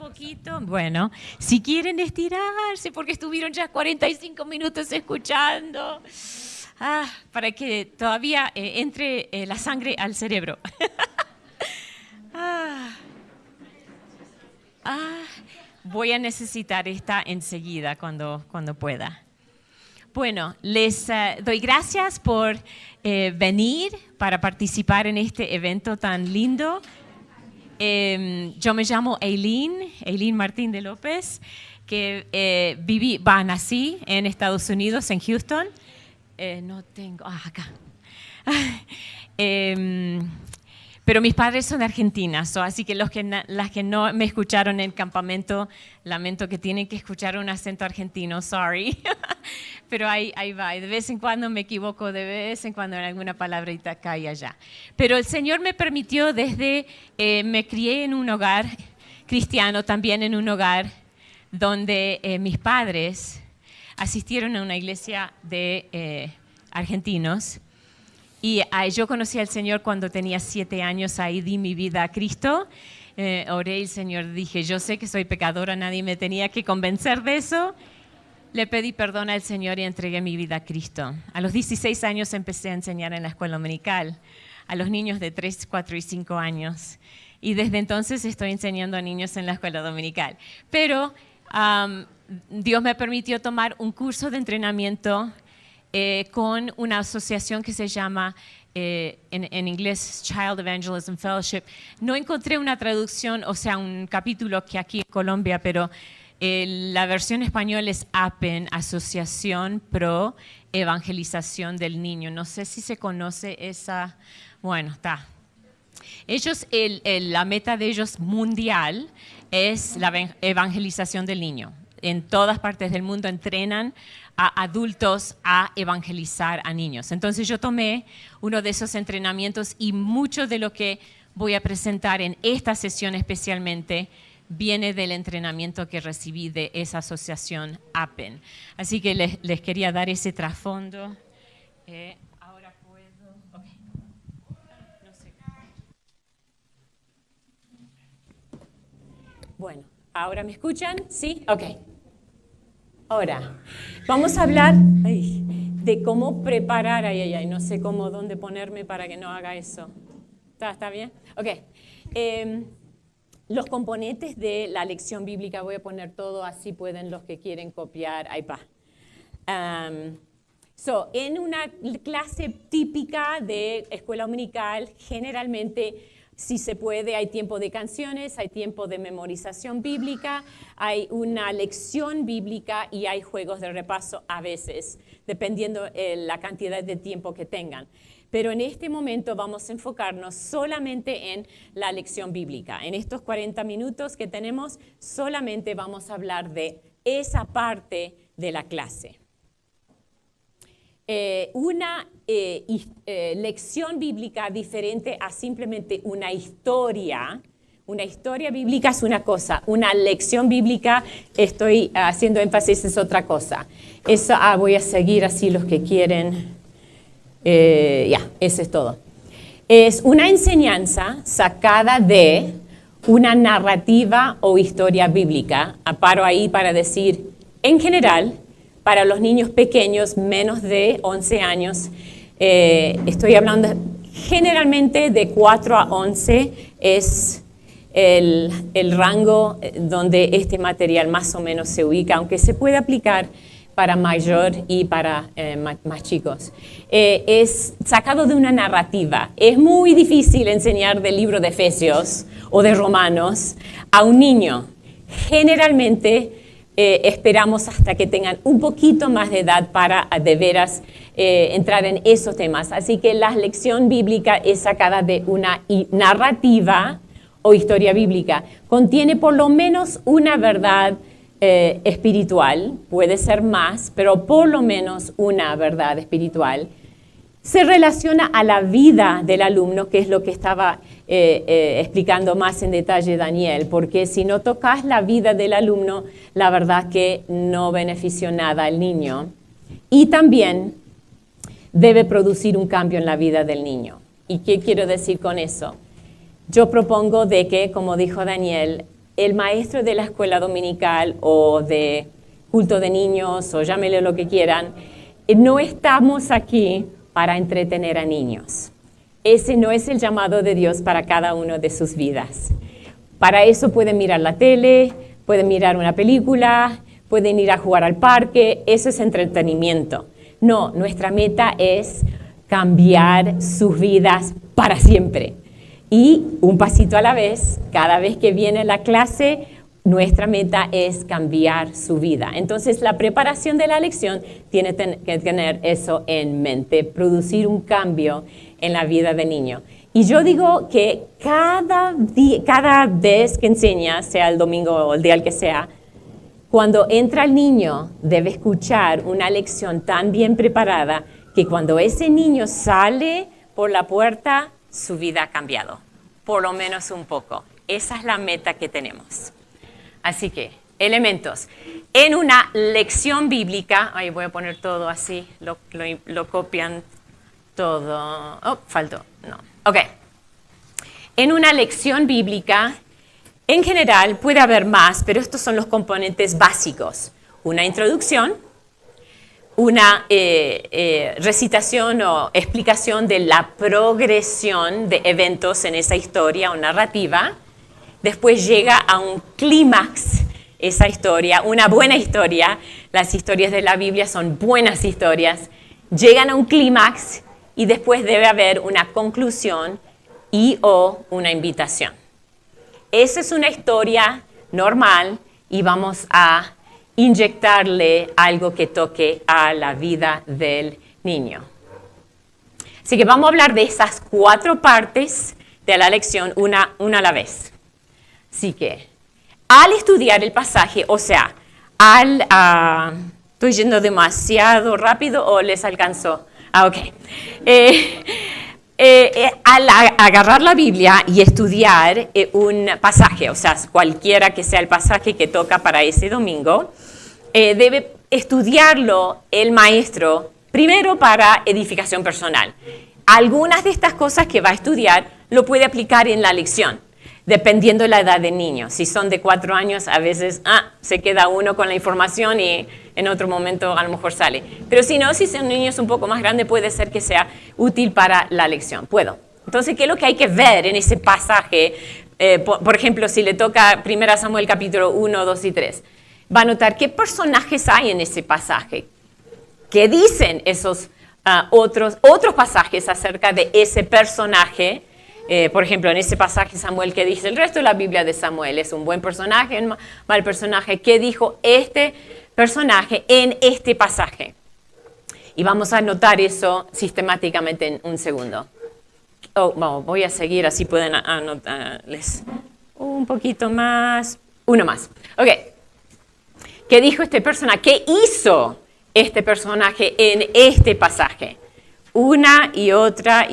poquito. Bueno, si quieren estirarse, porque estuvieron ya 45 minutos escuchando, para que todavía entre la sangre al cerebro. Voy a necesitar esta enseguida cuando pueda. Bueno, les doy gracias por venir para participar en este evento tan lindo. Yo me llamo Eileen Martín de López, que nací en Estados Unidos, en Houston. Acá. Pero mis padres son de Argentina, así que las que no me escucharon en el campamento, lamento que tienen que escuchar un acento argentino, sorry. Pero ahí va, y de vez en cuando me equivoco, de vez en cuando en alguna palabrita acá y allá. Pero el Señor me permitió me crié en un hogar cristiano, también en un hogar donde mis padres asistieron a una iglesia de argentinos. Y yo conocí al Señor cuando tenía 7 años, ahí di mi vida a Cristo. Oré al Señor, dije, yo sé que soy pecadora, nadie me tenía que convencer de eso. Le pedí perdón al Señor y entregué mi vida a Cristo. A los 16 años empecé a enseñar en la escuela dominical, a los niños de 3, 4 y 5 años. Y desde entonces estoy enseñando a niños en la escuela dominical. Pero Dios me permitió tomar un curso de entrenamiento con una asociación que se llama, en inglés, Child Evangelism Fellowship. No encontré una traducción, o sea, un capítulo que aquí en Colombia, pero la versión español es APEN, Asociación Pro Evangelización del Niño. No sé si se conoce esa. Bueno, está. Ellos, la meta de ellos mundial es la evangelización del niño. En todas partes del mundo entrenan a adultos a evangelizar a niños. Entonces yo tomé uno de esos entrenamientos y mucho de lo que voy a presentar en esta sesión especialmente viene del entrenamiento que recibí de esa asociación APEN. Así que les quería dar ese trasfondo. Ahora puedo. Okay. No sé. Bueno, ¿ahora me escuchan? ¿Sí? Ok. Ahora, vamos a hablar de cómo preparar, no sé dónde ponerme para que no haga eso. ¿Está bien? Ok. Los componentes de la lección bíblica, voy a poner todo, así pueden los que quieren copiar. Ahí va. En una clase típica de escuela dominical, generalmente, si se puede, hay tiempo de canciones, hay tiempo de memorización bíblica, hay una lección bíblica y hay juegos de repaso a veces, dependiendo la cantidad de tiempo que tengan. Pero en este momento vamos a enfocarnos solamente en la lección bíblica. En estos 40 minutos que tenemos, solamente vamos a hablar de esa parte de la clase. Una lección bíblica diferente a simplemente una historia. Una historia bíblica es una cosa, una lección bíblica, estoy haciendo énfasis, es otra cosa. Eso voy a seguir así los que quieren. Eso es todo. Es una enseñanza sacada de una narrativa o historia bíblica. Paro ahí para decir, en general, para los niños pequeños, menos de 11 años, estoy hablando generalmente de 4 a 11, es el rango donde este material más o menos se ubica, aunque se puede aplicar para mayor y para más chicos. Es sacado de una narrativa. Es muy difícil enseñar del libro de Efesios o de Romanos a un niño. Generalmente esperamos hasta que tengan un poquito más de edad para de veras entrar en esos temas. Así que la lección bíblica es sacada de una narrativa o historia bíblica. Contiene por lo menos una verdad espiritual, puede ser más, pero por lo menos una verdad espiritual. Se relaciona a la vida del alumno, que es lo que estaba explicando más en detalle Daniel, porque si no tocas la vida del alumno, la verdad que no benefició nada al niño. Y también debe producir un cambio en la vida del niño. ¿Y qué quiero decir con eso? Yo propongo de que, como dijo Daniel, el maestro de la escuela dominical o de culto de niños o llámele lo que quieran, no estamos aquí para entretener a niños. Ese no es el llamado de Dios para cada uno de sus vidas. Para eso pueden mirar la tele, pueden mirar una película, pueden ir a jugar al parque, eso es entretenimiento. No, nuestra meta es cambiar sus vidas para siempre. Y un pasito a la vez, cada vez que viene la clase, nuestra meta es cambiar su vida. Entonces, la preparación de la lección tiene que tener eso en mente, producir un cambio en la vida del niño. Y yo digo que cada vez que enseña, sea el domingo o el día que sea, cuando entra el niño, debe escuchar una lección tan bien preparada que cuando ese niño sale por la puerta, su vida ha cambiado, por lo menos un poco. Esa es la meta que tenemos. Así que, elementos. En una lección bíblica, ahí voy a poner todo así, lo copian todo. Oh, faltó, no. Ok. En una lección bíblica, en general puede haber más, pero estos son los componentes básicos. Una introducción, una recitación o explicación de la progresión de eventos en esa historia o narrativa. Después llega a un clímax esa historia, una buena historia. Las historias de la Biblia son buenas historias. Llegan a un clímax y después debe haber una conclusión y o una invitación. Esa es una historia normal y vamos a inyectarle algo que toque a la vida del niño. Así que vamos a hablar de esas 4 partes de la lección una a la vez. Así que, al estudiar el pasaje, o sea, ¿estoy yendo demasiado rápido o les alcanzó? Ok. Al agarrar la Biblia y estudiar un pasaje, o sea, cualquiera que sea el pasaje que toca para ese domingo, debe estudiarlo el maestro primero para edificación personal. Algunas de estas cosas que va a estudiar lo puede aplicar en la lección, dependiendo de la edad del niño. Si son de 4 años, a veces se queda uno con la información y en otro momento a lo mejor sale. Pero si no, si son niños un poco más grandes, puede ser que sea útil para la lección. Entonces, ¿qué es lo que hay que ver en ese pasaje? Por ejemplo, si le toca 1 Samuel capítulo 1, 2 y 3, va a notar qué personajes hay en ese pasaje. ¿Qué dicen esos otros pasajes acerca de ese personaje? Por ejemplo, en ese pasaje Samuel, ¿qué dice el resto de la Biblia de Samuel? ¿Es un buen personaje, un mal personaje? ¿Qué dijo este personaje en este pasaje? Y vamos a notar eso sistemáticamente en un segundo. Voy a seguir, así pueden anotarles un poquito más. Uno más. Ok. ¿Qué dijo este personaje? ¿Qué hizo este personaje en este pasaje? Una y otra,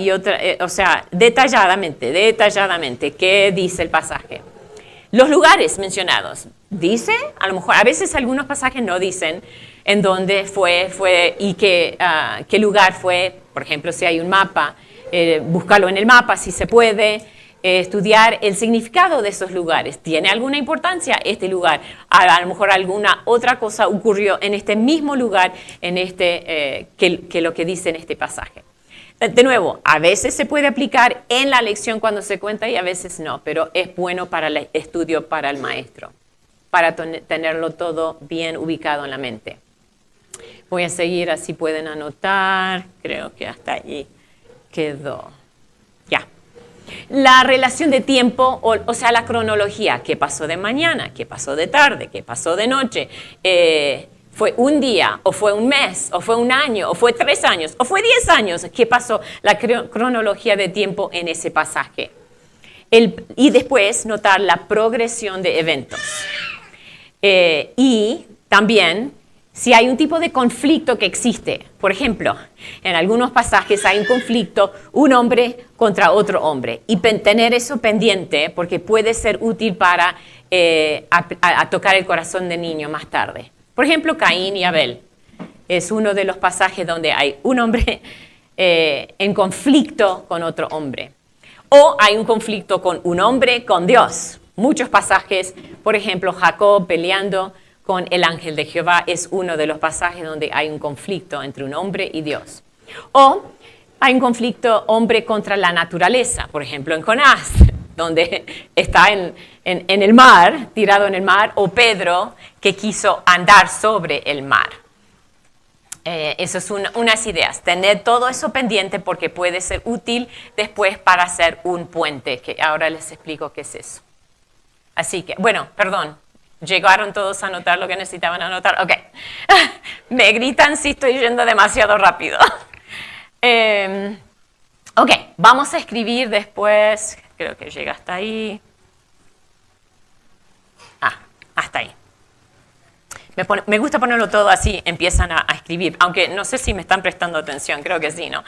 o sea, detalladamente, ¿qué dice el pasaje? Los lugares mencionados, ¿dice? A lo mejor, a veces algunos pasajes no dicen en dónde fue y qué lugar fue. Por ejemplo, si hay un mapa, búscalo en el mapa si se puede. Estudiar el significado de esos lugares. ¿Tiene alguna importancia este lugar? A lo mejor alguna otra cosa ocurrió en este mismo lugar que lo que dice en este pasaje. De nuevo, a veces se puede aplicar en la lección cuando se cuenta y a veces no, pero es bueno para el estudio para el maestro, para tenerlo todo bien ubicado en la mente. Voy a seguir, así pueden anotar. Creo que hasta allí quedó. Ya. La relación de tiempo, o sea, la cronología, qué pasó de mañana, qué pasó de tarde, qué pasó de noche, fue un día, o fue un mes, o fue un año, o fue 3 años, o fue 10 años, qué pasó, la cronología de tiempo en ese pasaje. Y después notar la progresión de eventos. Y también si hay un tipo de conflicto que existe. Por ejemplo, en algunos pasajes hay un conflicto, un hombre contra otro hombre. Y tener eso pendiente, porque puede ser útil para tocar el corazón del niño más tarde. Por ejemplo, Caín y Abel. Es uno de los pasajes donde hay un hombre en conflicto con otro hombre. O hay un conflicto con un hombre con Dios. muchos pasajes, por ejemplo, Jacob peleando con el ángel de Jehová es uno de los pasajes donde hay un conflicto entre un hombre y Dios. O hay un conflicto hombre contra la naturaleza, por ejemplo, en Jonás, donde está en el mar, tirado en el mar, o Pedro, que quiso andar sobre el mar. Eso es unas ideas. Tener todo eso pendiente porque puede ser útil después para hacer un puente, que ahora les explico qué es eso. Así que, bueno, perdón. ¿Llegaron todos a anotar lo que necesitaban anotar? Ok. Me gritan si estoy yendo demasiado rápido. Ok, vamos a escribir después. Creo que llega hasta ahí. Hasta ahí. Me gusta ponerlo todo así, empiezan a escribir. Aunque no sé si me están prestando atención, creo que sí, ¿no?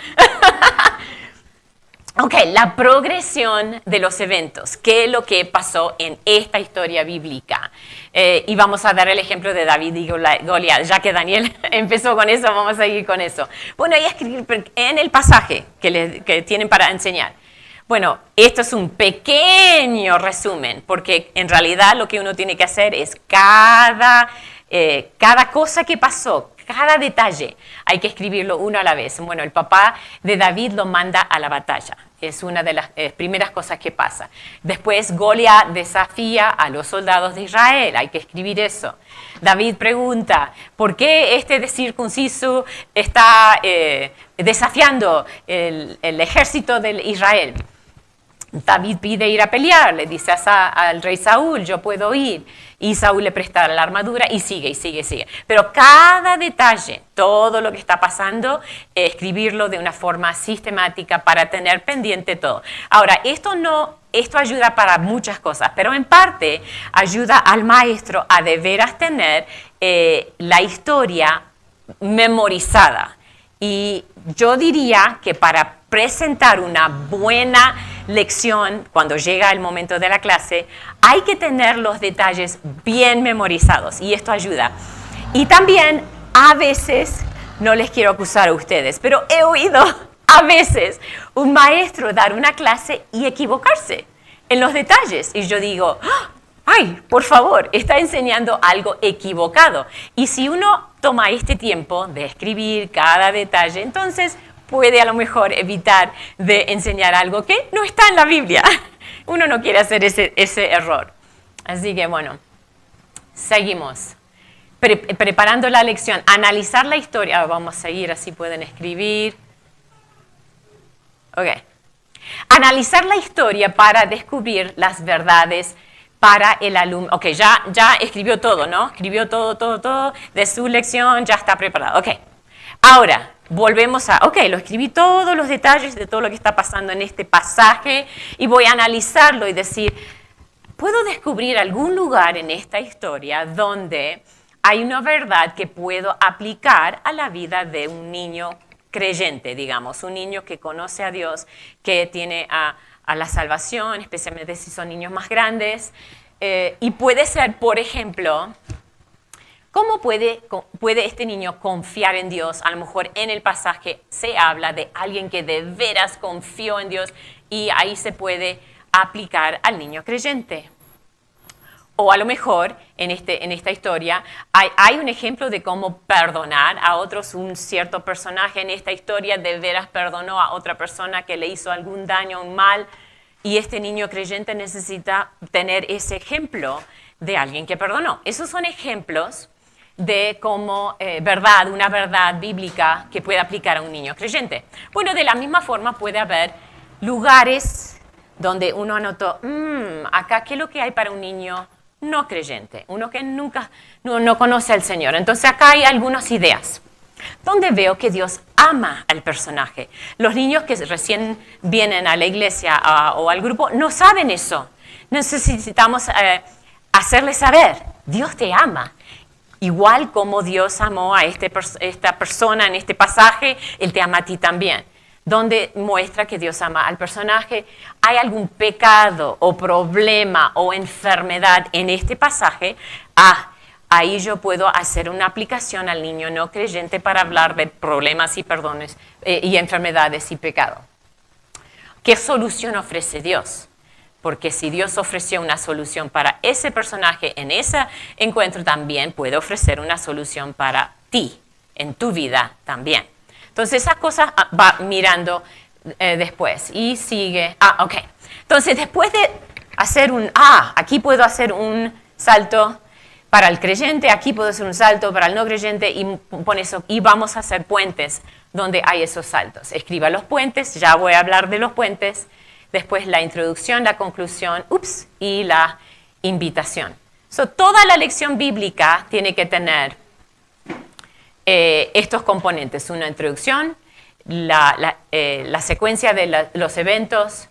Ok, la progresión de los eventos. ¿Qué es lo que pasó en esta historia bíblica? Y vamos a dar el ejemplo de David y Goliat. Ya que Daniel empezó con eso, vamos a seguir con eso. Bueno, y escribir en el pasaje que tienen para enseñar. Bueno, esto es un pequeño resumen, porque en realidad lo que uno tiene que hacer es cada cosa que pasó, cada detalle, hay que escribirlo uno a la vez. Bueno, el papá de David lo manda a la batalla. Es una de las primeras cosas que pasa. Después Goliat desafía a los soldados de Israel. Hay que escribir eso. David pregunta, ¿por qué este circunciso está desafiando el ejército de Israel? David pide ir a pelear, le dice al rey Saúl, yo puedo ir. Y Saúl le presta la armadura y sigue. Pero cada detalle, todo lo que está pasando, escribirlo de una forma sistemática para tener pendiente todo. Ahora, esto ayuda para muchas cosas, pero en parte ayuda al maestro a de veras tener la historia memorizada. Y yo diría que para presentar una buena lección, cuando llega el momento de la clase, hay que tener los detalles bien memorizados y esto ayuda. Y también, a veces, no les quiero acusar a ustedes, pero he oído a veces un maestro dar una clase y equivocarse en los detalles. Y yo digo, ¡ay, por favor! Está enseñando algo equivocado. Y si uno toma este tiempo de escribir cada detalle, entonces puede a lo mejor evitar de enseñar algo que no está en la Biblia. Uno no quiere hacer ese error. Así que bueno, seguimos. Preparando la lección, analizar la historia. Vamos a seguir, así pueden escribir. Ok. Analizar la historia para descubrir las verdades para el alumno. Ok, ya escribió todo, ¿no? Escribió todo de su lección, ya está preparado. Ok, ahora volvemos lo escribí todos los detalles de todo lo que está pasando en este pasaje y voy a analizarlo y decir, ¿puedo descubrir algún lugar en esta historia donde hay una verdad que puedo aplicar a la vida de un niño creyente, digamos, un niño que conoce a Dios, que tiene a la salvación, especialmente si son niños más grandes? Y puede ser, por ejemplo, ¿cómo puede este niño confiar en Dios? A lo mejor en el pasaje se habla de alguien que de veras confió en Dios y ahí se puede aplicar al niño creyente. O a lo mejor en esta historia hay un ejemplo de cómo perdonar a otros. Un cierto personaje en esta historia de veras perdonó a otra persona que le hizo algún daño, un mal. Y este niño creyente necesita tener ese ejemplo de alguien que perdonó. Esos son ejemplos de cómo una verdad bíblica que puede aplicar a un niño creyente. Bueno, de la misma forma puede haber lugares donde uno anotó, acá, ¿qué es lo que hay para un niño no creyente? Uno que nunca, no conoce al Señor. Entonces acá hay algunas ideas. Donde veo que Dios ama al personaje. Los niños que recién vienen a la iglesia o al grupo no saben eso. Necesitamos hacerles saber, Dios te ama. Igual como Dios amó a esta persona en este pasaje, Él te ama a ti también. Donde muestra que Dios ama al personaje, hay algún pecado o problema o enfermedad en este pasaje, ahí yo puedo hacer una aplicación al niño no creyente para hablar de problemas y perdones y enfermedades y pecado. ¿Qué solución ofrece Dios? Porque si Dios ofreció una solución para ese personaje en ese encuentro, también puede ofrecer una solución para ti, en tu vida también. Entonces, esa cosa va mirando después y sigue. Ok. Entonces, después de hacer aquí puedo hacer un salto para el creyente, aquí puedo hacer un salto para el no creyente y vamos a hacer puentes donde hay esos saltos. Escriba los puentes, ya voy a hablar de los puentes. Después la introducción, la conclusión, y la invitación. Toda la lección bíblica tiene que tener estos componentes. Una introducción, la secuencia de los eventos,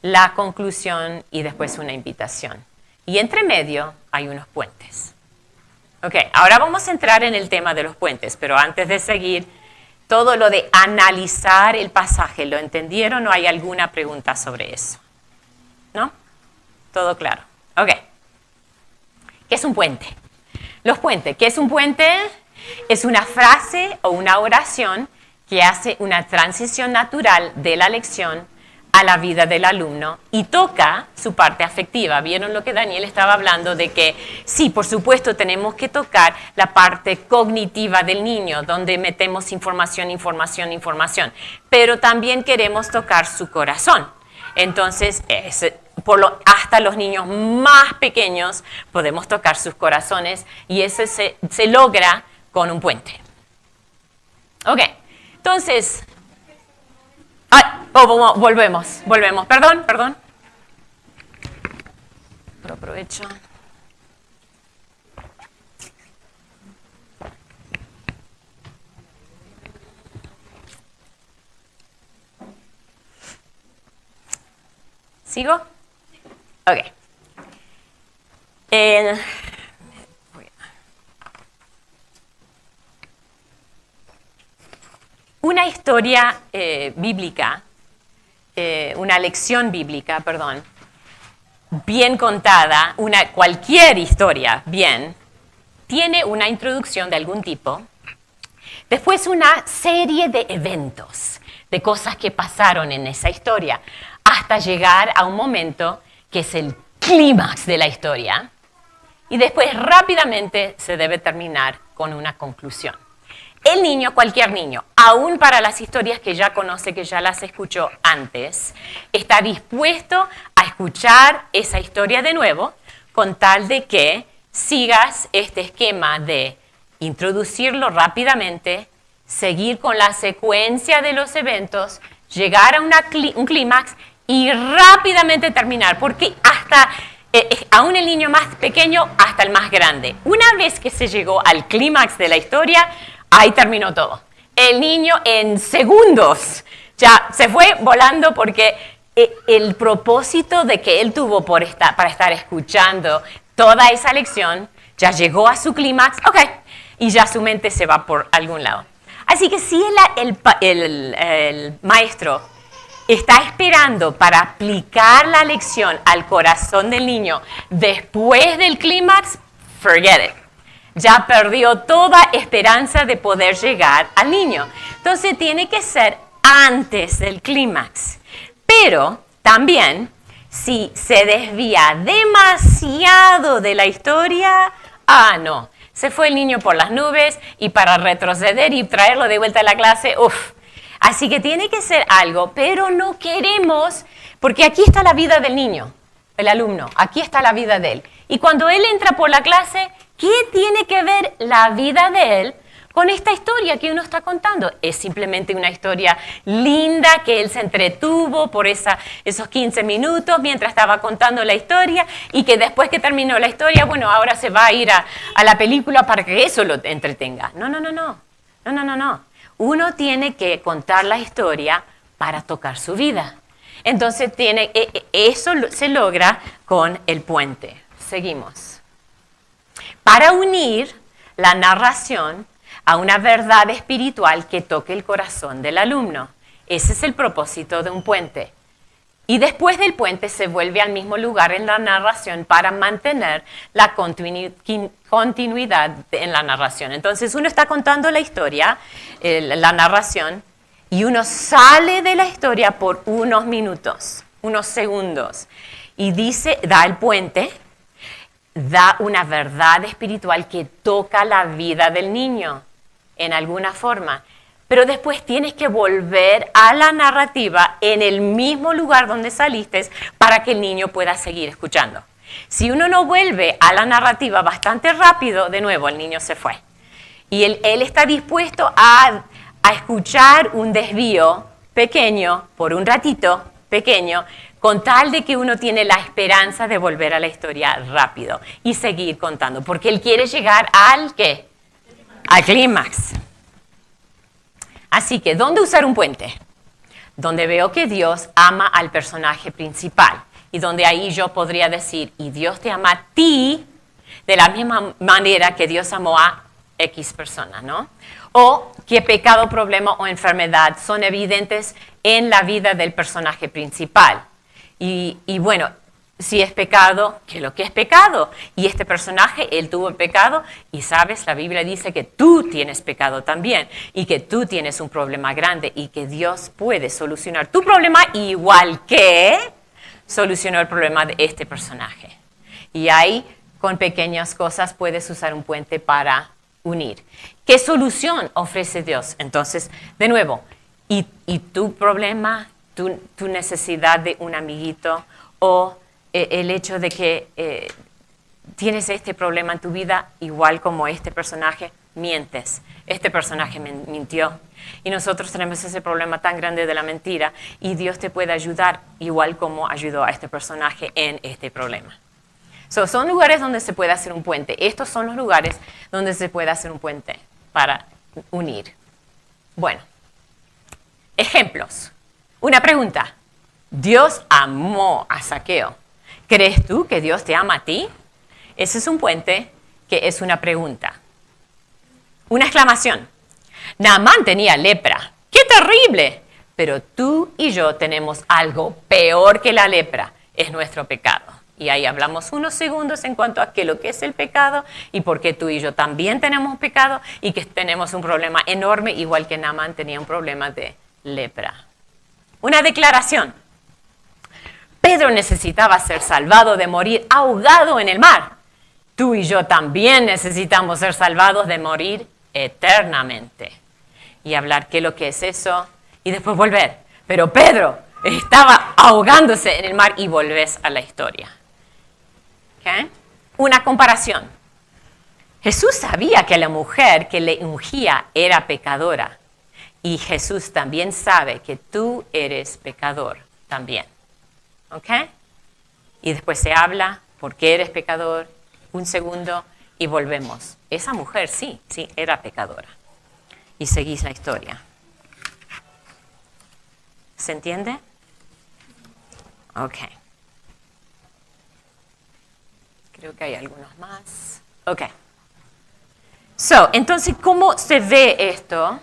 la conclusión y después una invitación. Y entre medio hay unos puentes. Ok, ahora vamos a entrar en el tema de los puentes, pero antes de seguir, todo lo de analizar el pasaje, ¿lo entendieron o hay alguna pregunta sobre eso? ¿No? ¿Todo claro? Ok. ¿Qué es un puente? Los puentes. ¿Qué es un puente? Es una frase o una oración que hace una transición natural de la lección a la vida del alumno y toca su parte afectiva. ¿Vieron lo que Daniel estaba hablando? De que sí, por supuesto, tenemos que tocar la parte cognitiva del niño, donde metemos información, pero también queremos tocar su corazón. Entonces, hasta los niños más pequeños podemos tocar sus corazones y eso se logra con un puente. Ok, entonces... volvemos. Perdón. Pero aprovecho. ¿Sigo? Ok. Una historia bíblica, una lección bíblica, bien contada, cualquier historia bien, tiene una introducción de algún tipo, después una serie de eventos, de cosas que pasaron en esa historia, hasta llegar a un momento que es el clímax de la historia, y después rápidamente se debe terminar con una conclusión. El niño, cualquier niño, aún para las historias que ya conoce, que ya las escuchó antes, está dispuesto a escuchar esa historia de nuevo con tal de que sigas este esquema de introducirlo rápidamente, seguir con la secuencia de los eventos, llegar a un clímax y rápidamente terminar, porque aún el niño más pequeño hasta el más grande. Una vez que se llegó al clímax de la historia, ahí terminó todo. El niño en segundos ya se fue volando porque el propósito de que él tuvo para estar escuchando toda esa lección ya llegó a su clímax, y ya su mente se va por algún lado. Así que si el maestro está esperando para aplicar la lección al corazón del niño después del clímax, forget it. Ya perdió toda esperanza de poder llegar al niño. Entonces tiene que ser antes del clímax. Pero también, si se desvía demasiado de la historia, no, se fue el niño por las nubes y para retroceder y traerlo de vuelta a la clase, Así que tiene que ser algo, pero no queremos, porque aquí está la vida del niño, el alumno, aquí está la vida de él. Y cuando él entra por la clase, ¿qué tiene que ver la vida de él con esta historia que uno está contando? Es simplemente una historia linda que él se entretuvo por esos 15 minutos mientras estaba contando la historia y que después que terminó la historia, ahora se va a ir a la película para que eso lo entretenga. No. Uno tiene que contar la historia para tocar su vida. Entonces eso se logra con el puente. Seguimos. Para unir la narración a una verdad espiritual que toque el corazón del alumno. Ese es el propósito de un puente. Y después del puente se vuelve al mismo lugar en la narración para mantener la continuidad en la narración. Entonces uno está contando la historia, la narración, y uno sale de la historia por unos minutos, unos segundos. y dice, da el puente, da una verdad espiritual que toca la vida del niño en alguna forma. Pero después tienes que volver a la narrativa en el mismo lugar donde saliste para que el niño pueda seguir escuchando. Si uno no vuelve a la narrativa bastante rápido, de nuevo el niño se fue. Y él está dispuesto a escuchar un desvío pequeño, por un ratito pequeño, con tal de que uno tiene la esperanza de volver a la historia rápido y seguir contando. Porque él quiere llegar al ¿qué? Al clímax. Así que, ¿dónde usar un puente? Donde veo que Dios ama al personaje principal. Y donde ahí yo podría decir, y Dios te ama a ti de la misma manera que Dios amó a X persona, ¿no? O que pecado, problema o enfermedad son evidentes en la vida del personaje principal. Y bueno, si es pecado, ¿qué es lo que es pecado? Y este personaje, él tuvo pecado, y sabes, la Biblia dice que tú tienes pecado también, y que tú tienes un problema grande, y que Dios puede solucionar tu problema igual que solucionó el problema de este personaje. Y ahí, con pequeñas cosas, puedes usar un puente para unir. ¿Qué solución ofrece Dios? Entonces, de nuevo, y tu problema, tu necesidad de un amiguito, o el hecho de que tienes este problema en tu vida, igual como este personaje, mientes. Este personaje mintió. Y nosotros tenemos ese problema tan grande de la mentira, y Dios te puede ayudar igual como ayudó a este personaje en este problema. Son lugares donde se puede hacer un puente. Estos son los lugares donde se puede hacer un puente para unir. Bueno, ejemplos. Una pregunta. Dios amó a Zaqueo. ¿Crees tú que Dios te ama a ti? Ese es un puente que es una pregunta. Una exclamación. Naamán tenía lepra. ¡Qué terrible! Pero tú y yo tenemos algo peor que la lepra. Es nuestro pecado. Y ahí hablamos unos segundos en cuanto a qué lo que es el pecado y por qué tú y yo también tenemos pecado y que tenemos un problema enorme, igual que Naamán tenía un problema de lepra. Una declaración. Pedro necesitaba ser salvado de morir ahogado en el mar. Tú y yo también necesitamos ser salvados de morir eternamente. Y hablar qué es lo que es eso y después volver. Pero Pedro estaba ahogándose en el mar y volvés a la historia. ¿Okay? Una comparación. Jesús sabía que la mujer que le ungía era pecadora. Y Jesús también sabe que tú eres pecador también. ¿Ok? Y después se habla, ¿por qué eres pecador? Un segundo y volvemos. Esa mujer sí era pecadora. Y seguís la historia. ¿Se entiende? Ok. Creo que hay algunos más. Ok. Entonces, ¿cómo se ve esto?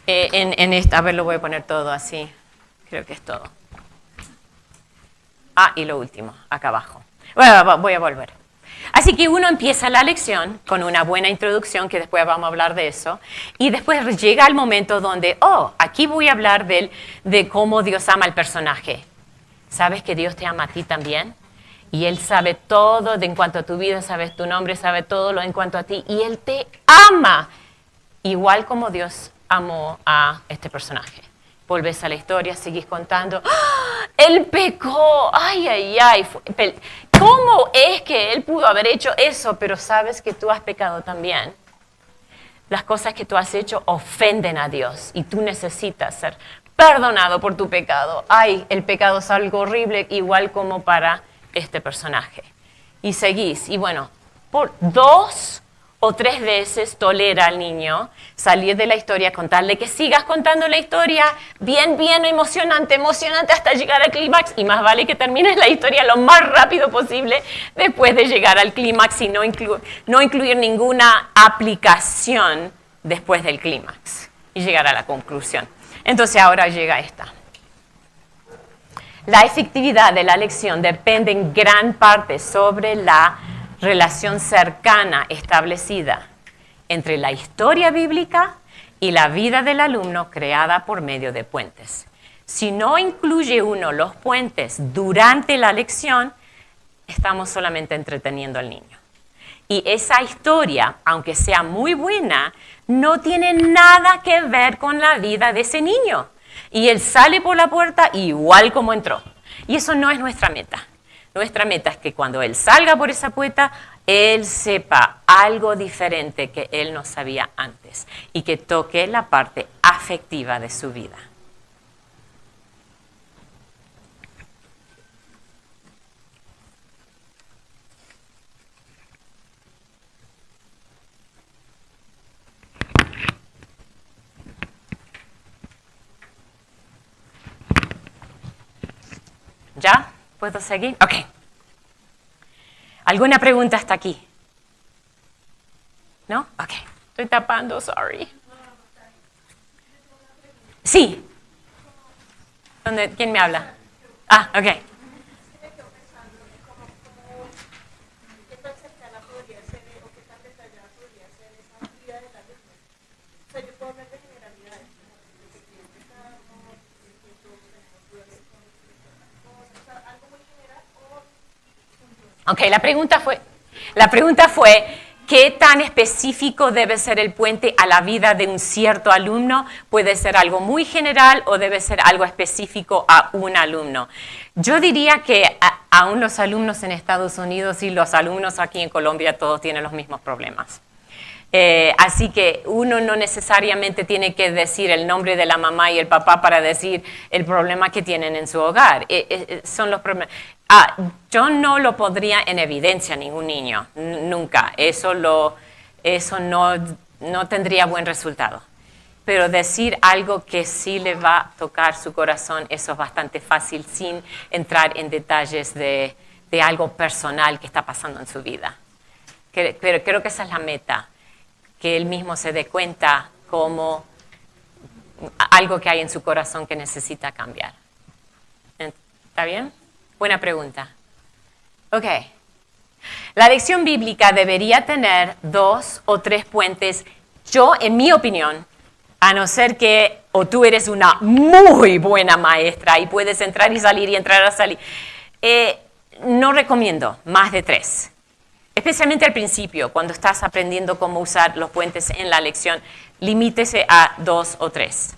En esta, a ver, lo voy a poner todo así. Creo que es todo. Y lo último, acá abajo. Bueno, voy a volver. Así que uno empieza la lección con una buena introducción, que después vamos a hablar de eso, y después llega el momento donde, aquí voy a hablar de cómo Dios ama al personaje. ¿Sabes que Dios te ama a ti también? Y Él sabe todo en cuanto a tu vida, sabe tu nombre, sabe todo en cuanto a ti, y Él te ama, igual como Dios amó a este personaje. Volvés a la historia, seguís contando. ¡Ah! Él pecó. Ay. ¿Cómo es que él pudo haber hecho eso? Pero sabes que tú has pecado también. Las cosas que tú has hecho ofenden a Dios y tú necesitas ser perdonado por tu pecado. El pecado es algo horrible, igual como para este personaje. Y seguís. Y bueno, por 2 o 3 veces tolera al niño salir de la historia, contarle que sigas contando la historia, bien emocionante hasta llegar al clímax, y más vale que termines la historia lo más rápido posible después de llegar al clímax y no incluir ninguna aplicación después del clímax y llegar a la conclusión. Entonces ahora llega esta. La efectividad de la lección depende en gran parte sobre la relación cercana establecida entre la historia bíblica y la vida del alumno creada por medio de puentes. Si no incluye uno los puentes durante la lección, estamos solamente entreteniendo al niño. Y esa historia, aunque sea muy buena, no tiene nada que ver con la vida de ese niño. Y él sale por la puerta igual como entró. Y eso no es nuestra meta. Nuestra meta es que cuando él salga por esa puerta, él sepa algo diferente que él no sabía antes y que toque la parte afectiva de su vida. ¿Ya? ¿Puedo seguir? Ok. ¿Alguna pregunta hasta aquí? ¿No? Ok. Estoy tapando, sorry. Sí. ¿Quién me habla? Ah, ok. Ok, la pregunta fue, ¿qué tan específico debe ser el puente a la vida de un cierto alumno? ¿Puede ser algo muy general o debe ser algo específico a un alumno? Yo diría que aún los alumnos en Estados Unidos y los alumnos aquí en Colombia todos tienen los mismos problemas. Así que uno no necesariamente tiene que decir el nombre de la mamá y el papá para decir el problema que tienen en su hogar. Son los problemas. Yo no lo pondría en evidencia a ningún niño, nunca. Eso no tendría buen resultado. Pero decir algo que sí le va a tocar su corazón, eso es bastante fácil sin entrar en detalles de algo personal que está pasando en su vida. Pero creo que esa es la meta, que él mismo se dé cuenta como algo que hay en su corazón que necesita cambiar. ¿Está bien? Buena pregunta. Ok. La lección bíblica debería tener 2 o 3 puentes. Yo, en mi opinión, a no ser que o tú eres una muy buena maestra y puedes entrar y salir y entrar y salir, no recomiendo más de 3. Especialmente al principio, cuando estás aprendiendo cómo usar los puentes en la lección, limítese a 2 o 3.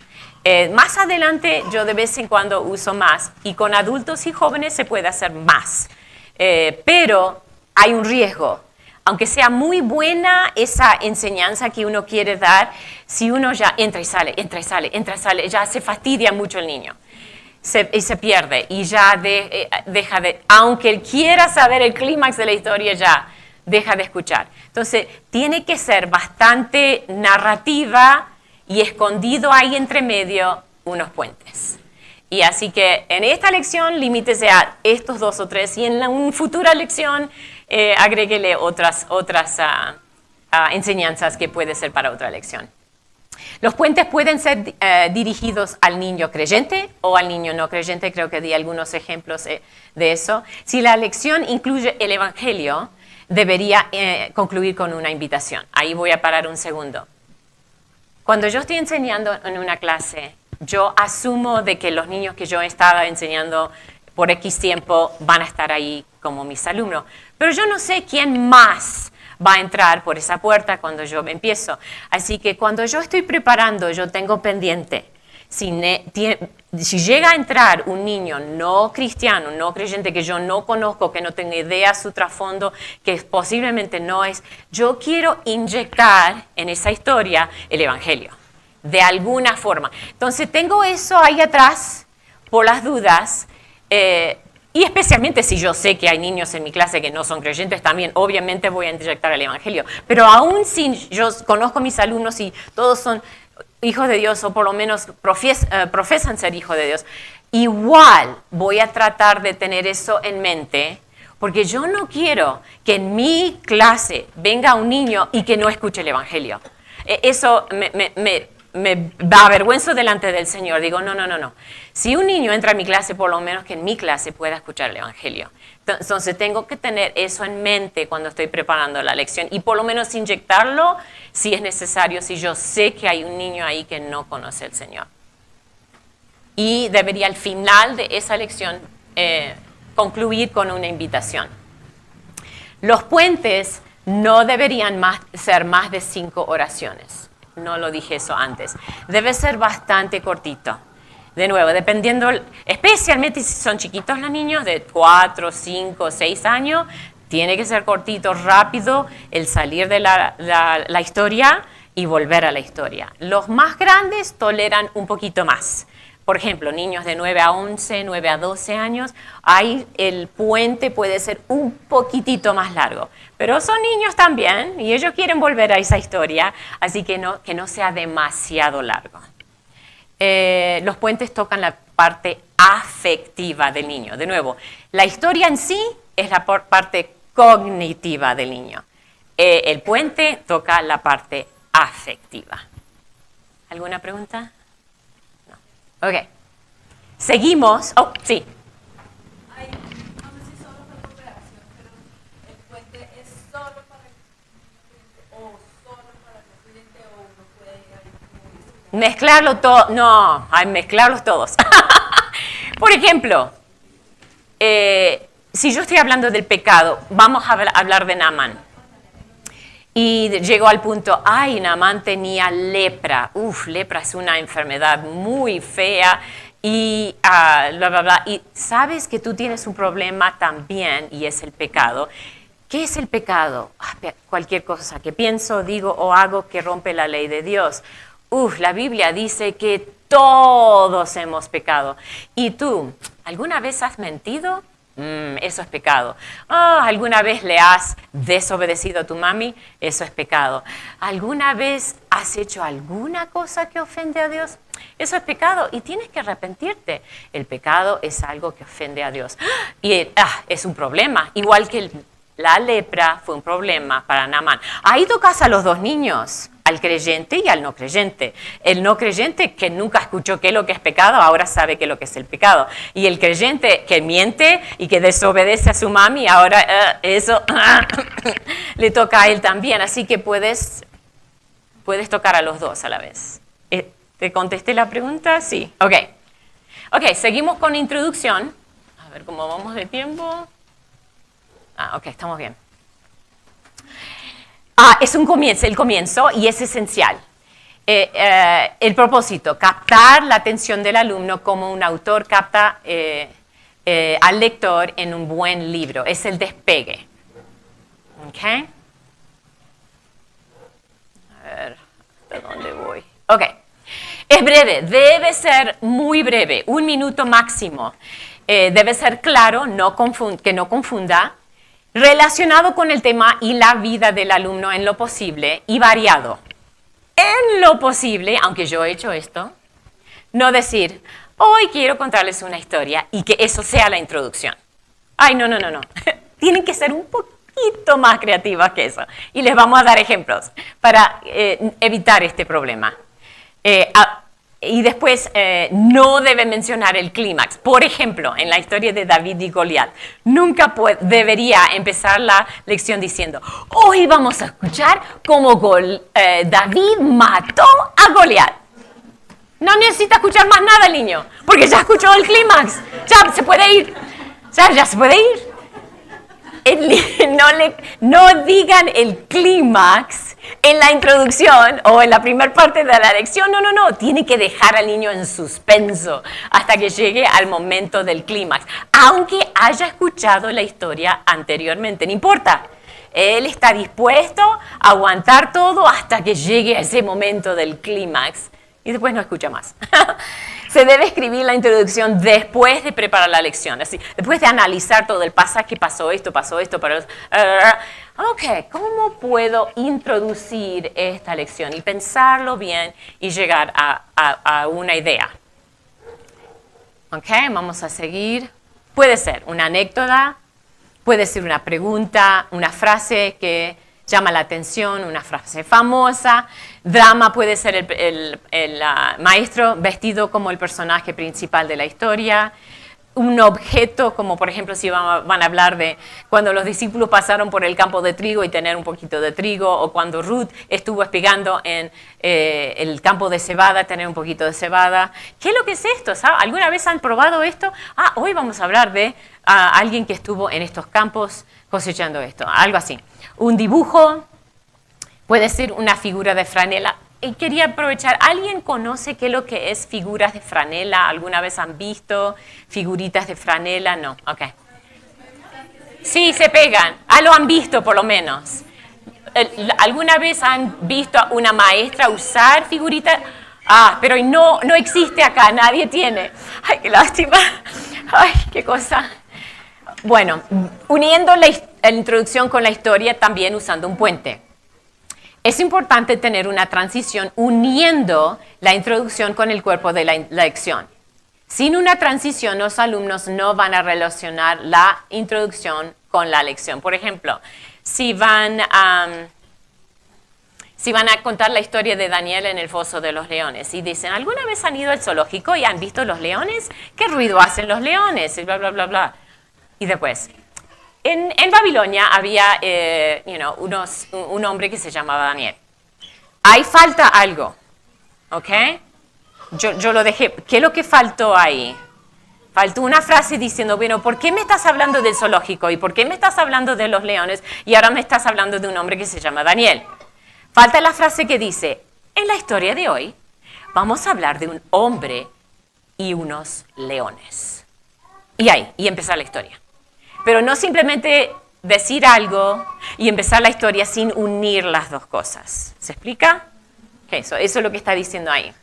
Más adelante yo de vez en cuando uso más y con adultos y jóvenes se puede hacer más. Pero hay un riesgo. Aunque sea muy buena esa enseñanza que uno quiere dar, si uno ya entra y sale, entra y sale, entra y sale, ya se fastidia mucho el niño. Y se pierde y ya deja de, aunque él quiera saber el clímax de la historia, ya deja de escuchar. Entonces, tiene que ser bastante narrativa y escondido ahí entre medio unos puentes. Y así que en esta lección limítese a estos 2 o 3 y en una futura lección agréguele otras enseñanzas que puede ser para otra lección. Los puentes pueden ser dirigidos al niño creyente o al niño no creyente. Creo que di algunos ejemplos de eso. Si la lección incluye el Evangelio, debería concluir con una invitación. Ahí voy a parar un segundo. Cuando yo estoy enseñando en una clase, yo asumo de que los niños que yo he estado enseñando por X tiempo van a estar ahí como mis alumnos. Pero yo no sé quién más va a entrar por esa puerta cuando yo empiezo. Así que cuando yo estoy preparando, yo tengo pendiente. Si llega a entrar un niño no cristiano, no creyente, que yo no conozco, que no tengo idea su trasfondo, que posiblemente no es, yo quiero inyectar en esa historia el Evangelio, de alguna forma. Entonces tengo eso ahí atrás, por las dudas, y especialmente si yo sé que hay niños en mi clase que no son creyentes, también obviamente voy a inyectar el Evangelio. Pero aún si yo conozco a mis alumnos y todos son hijos de Dios, o por lo menos profesan ser hijos de Dios, igual voy a tratar de tener eso en mente, porque yo no quiero que en mi clase venga un niño y que no escuche el Evangelio. Eso me da vergüenza delante del Señor. Digo, no. Si un niño entra a mi clase, por lo menos que en mi clase pueda escuchar el Evangelio. Entonces tengo que tener eso en mente cuando estoy preparando la lección y por lo menos inyectarlo si es necesario, si yo sé que hay un niño ahí que no conoce al Señor. y debería al final de esa lección concluir con una invitación. Los puentes no deberían ser más de 5 oraciones. No lo dije eso antes. Debe ser bastante cortito. De nuevo, dependiendo, especialmente si son chiquitos los niños de 4, 5, 6 años, tiene que ser cortito, rápido, el salir de la historia y volver a la historia. Los más grandes toleran un poquito más. Por ejemplo, niños de 9 a 11, 9 a 12 años, ahí el puente puede ser un poquitito más largo. Pero son niños también y ellos quieren volver a esa historia, así que no sea demasiado largo. Los puentes tocan la parte afectiva del niño. De nuevo, la historia en sí es la parte cognitiva del niño. El puente toca la parte afectiva. ¿Alguna pregunta? Ok. Seguimos. Oh, sí. No sé si solo para cooperación, pero el puente es solo para el cliente o solo para el cliente o uno puede Mezclarlo todo. No, hay mezclarlos todos. Por ejemplo, si yo estoy hablando del pecado, vamos a hablar de Naamán. Y llegó al punto, Naamán tenía lepra. Lepra es una enfermedad muy fea y bla, bla, bla. Y sabes que tú tienes un problema también y es el pecado. ¿Qué es el pecado? Cualquier cosa que pienso, digo o hago que rompe la ley de Dios. La Biblia dice que todos hemos pecado. ¿Y tú, alguna vez has mentido? Eso es pecado. ¿Alguna vez le has desobedecido a tu mami? Eso es pecado. ¿Alguna vez has hecho alguna cosa que ofende a Dios? Eso es pecado y tienes que arrepentirte. El pecado es algo que ofende a Dios. Y es un problema, igual que la lepra fue un problema para Naamán. Ahí tocas a los dos niños, al creyente y al no creyente. El no creyente que nunca escuchó qué es lo que es pecado, ahora sabe qué es lo que es el pecado. Y el creyente que miente y que desobedece a su mami, ahora eso le toca a él también. Así que puedes tocar a los dos a la vez. ¿Te contesté la pregunta? Sí. Ok, seguimos con introducción. A ver cómo vamos de tiempo. Ok, estamos bien. Es el comienzo y es esencial. El propósito, captar la atención del alumno como un autor capta al lector en un buen libro. Es el despegue. ¿Ok? A ver, ¿hasta dónde voy? Ok. Es breve, debe ser muy breve, 1 minuto máximo. Debe ser claro, que no confunda, relacionado con el tema y la vida del alumno en lo posible y variado. En lo posible, aunque yo he hecho esto, no decir, hoy quiero contarles una historia y que eso sea la introducción. No. Tienen que ser un poquito más creativas que eso. Y les vamos a dar ejemplos para evitar este problema. Y después no debe mencionar el clímax. Por ejemplo, en la historia de David y Goliat, nunca debería empezar la lección diciendo, hoy vamos a escuchar cómo David mató a Goliat. No necesita escuchar más nada el niño, porque ya escuchó el clímax. Ya se puede ir. Ya se puede ir. No digan el clímax en la introducción o en la primera parte de la lección. No. Tiene que dejar al niño en suspenso hasta que llegue al momento del clímax. Aunque haya escuchado la historia anteriormente, no importa. Él está dispuesto a aguantar todo hasta que llegue a ese momento del clímax. Y después no escucha más. Se debe escribir la introducción después de preparar la lección. Así, después de analizar todo el pasaje, pasó esto. Ok, ¿cómo puedo introducir esta lección? Y pensarlo bien y llegar a una idea. Ok, vamos a seguir. Puede ser una anécdota, puede ser una pregunta, una frase que llama la atención, una frase famosa. Drama puede ser el maestro vestido como el personaje principal de la historia. un objeto, como por ejemplo si van a hablar de cuando los discípulos pasaron por el campo de trigo y tener un poquito de trigo, o cuando Ruth estuvo espigando en el campo de cebada, tener un poquito de cebada. ¿Qué es lo que es esto? ¿Sabe? ¿Alguna vez han probado esto? Hoy vamos a hablar de alguien que estuvo en estos campos cosechando esto, algo así. Un dibujo, puede ser una figura de franela. Y quería aprovechar, ¿alguien conoce qué es lo que es figuras de franela? ¿Alguna vez han visto figuritas de franela? No, ok. Sí, se pegan. Lo han visto por lo menos. ¿Alguna vez han visto a una maestra usar figuritas? Pero no existe acá, nadie tiene. Ay, qué lástima. Ay, qué cosa. Bueno, uniendo la introducción con la historia, también usando un puente. Es importante tener una transición uniendo la introducción con el cuerpo de la lección. Sin una transición, los alumnos no van a relacionar la introducción con la lección. Por ejemplo, si van a contar la historia de Daniel en el foso de los leones y dicen, ¿alguna vez han ido al zoológico y han visto los leones? ¿Qué ruido hacen los leones? Y bla, bla, bla, bla. Y después, en Babilonia había un hombre que se llamaba Daniel. Ahí falta algo, ¿ok? Yo lo dejé. ¿Qué es lo que faltó ahí? Faltó una frase diciendo, bueno, ¿por qué me estás hablando del zoológico? ¿Y por qué me estás hablando de los leones? Y ahora me estás hablando de un hombre que se llama Daniel. Falta la frase que dice, en la historia de hoy vamos a hablar de un hombre y unos leones. Y empezar la historia. Pero no simplemente decir algo y empezar la historia sin unir las dos cosas. ¿Se explica? Okay, eso es lo que está diciendo ahí.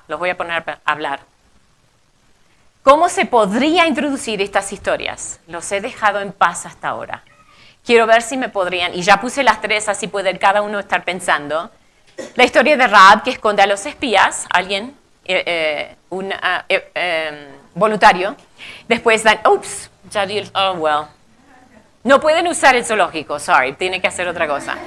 Los voy a poner a hablar. ¿Cómo se podría introducir estas historias? Los he dejado en paz hasta ahora. Quiero ver si me podrían, y ya puse las 3, así puede cada uno estar pensando. La historia de Rahab, que esconde a los espías, alguien, voluntario. Después no pueden usar el zoológico, tiene que hacer otra cosa.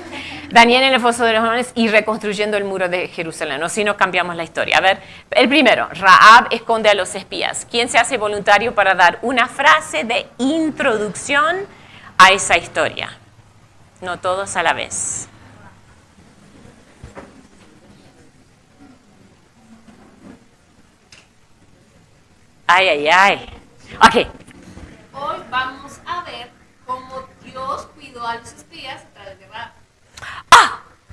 Daniel en el foso de los leones y reconstruyendo el muro de Jerusalén, o si no cambiamos la historia. A ver, el primero, Rahab esconde a los espías. ¿Quién se hace voluntario para dar una frase de introducción a esa historia? No todos a la vez. Ay. Ok. Hoy vamos a ver cómo Dios cuidó a los espías a través de Rahab.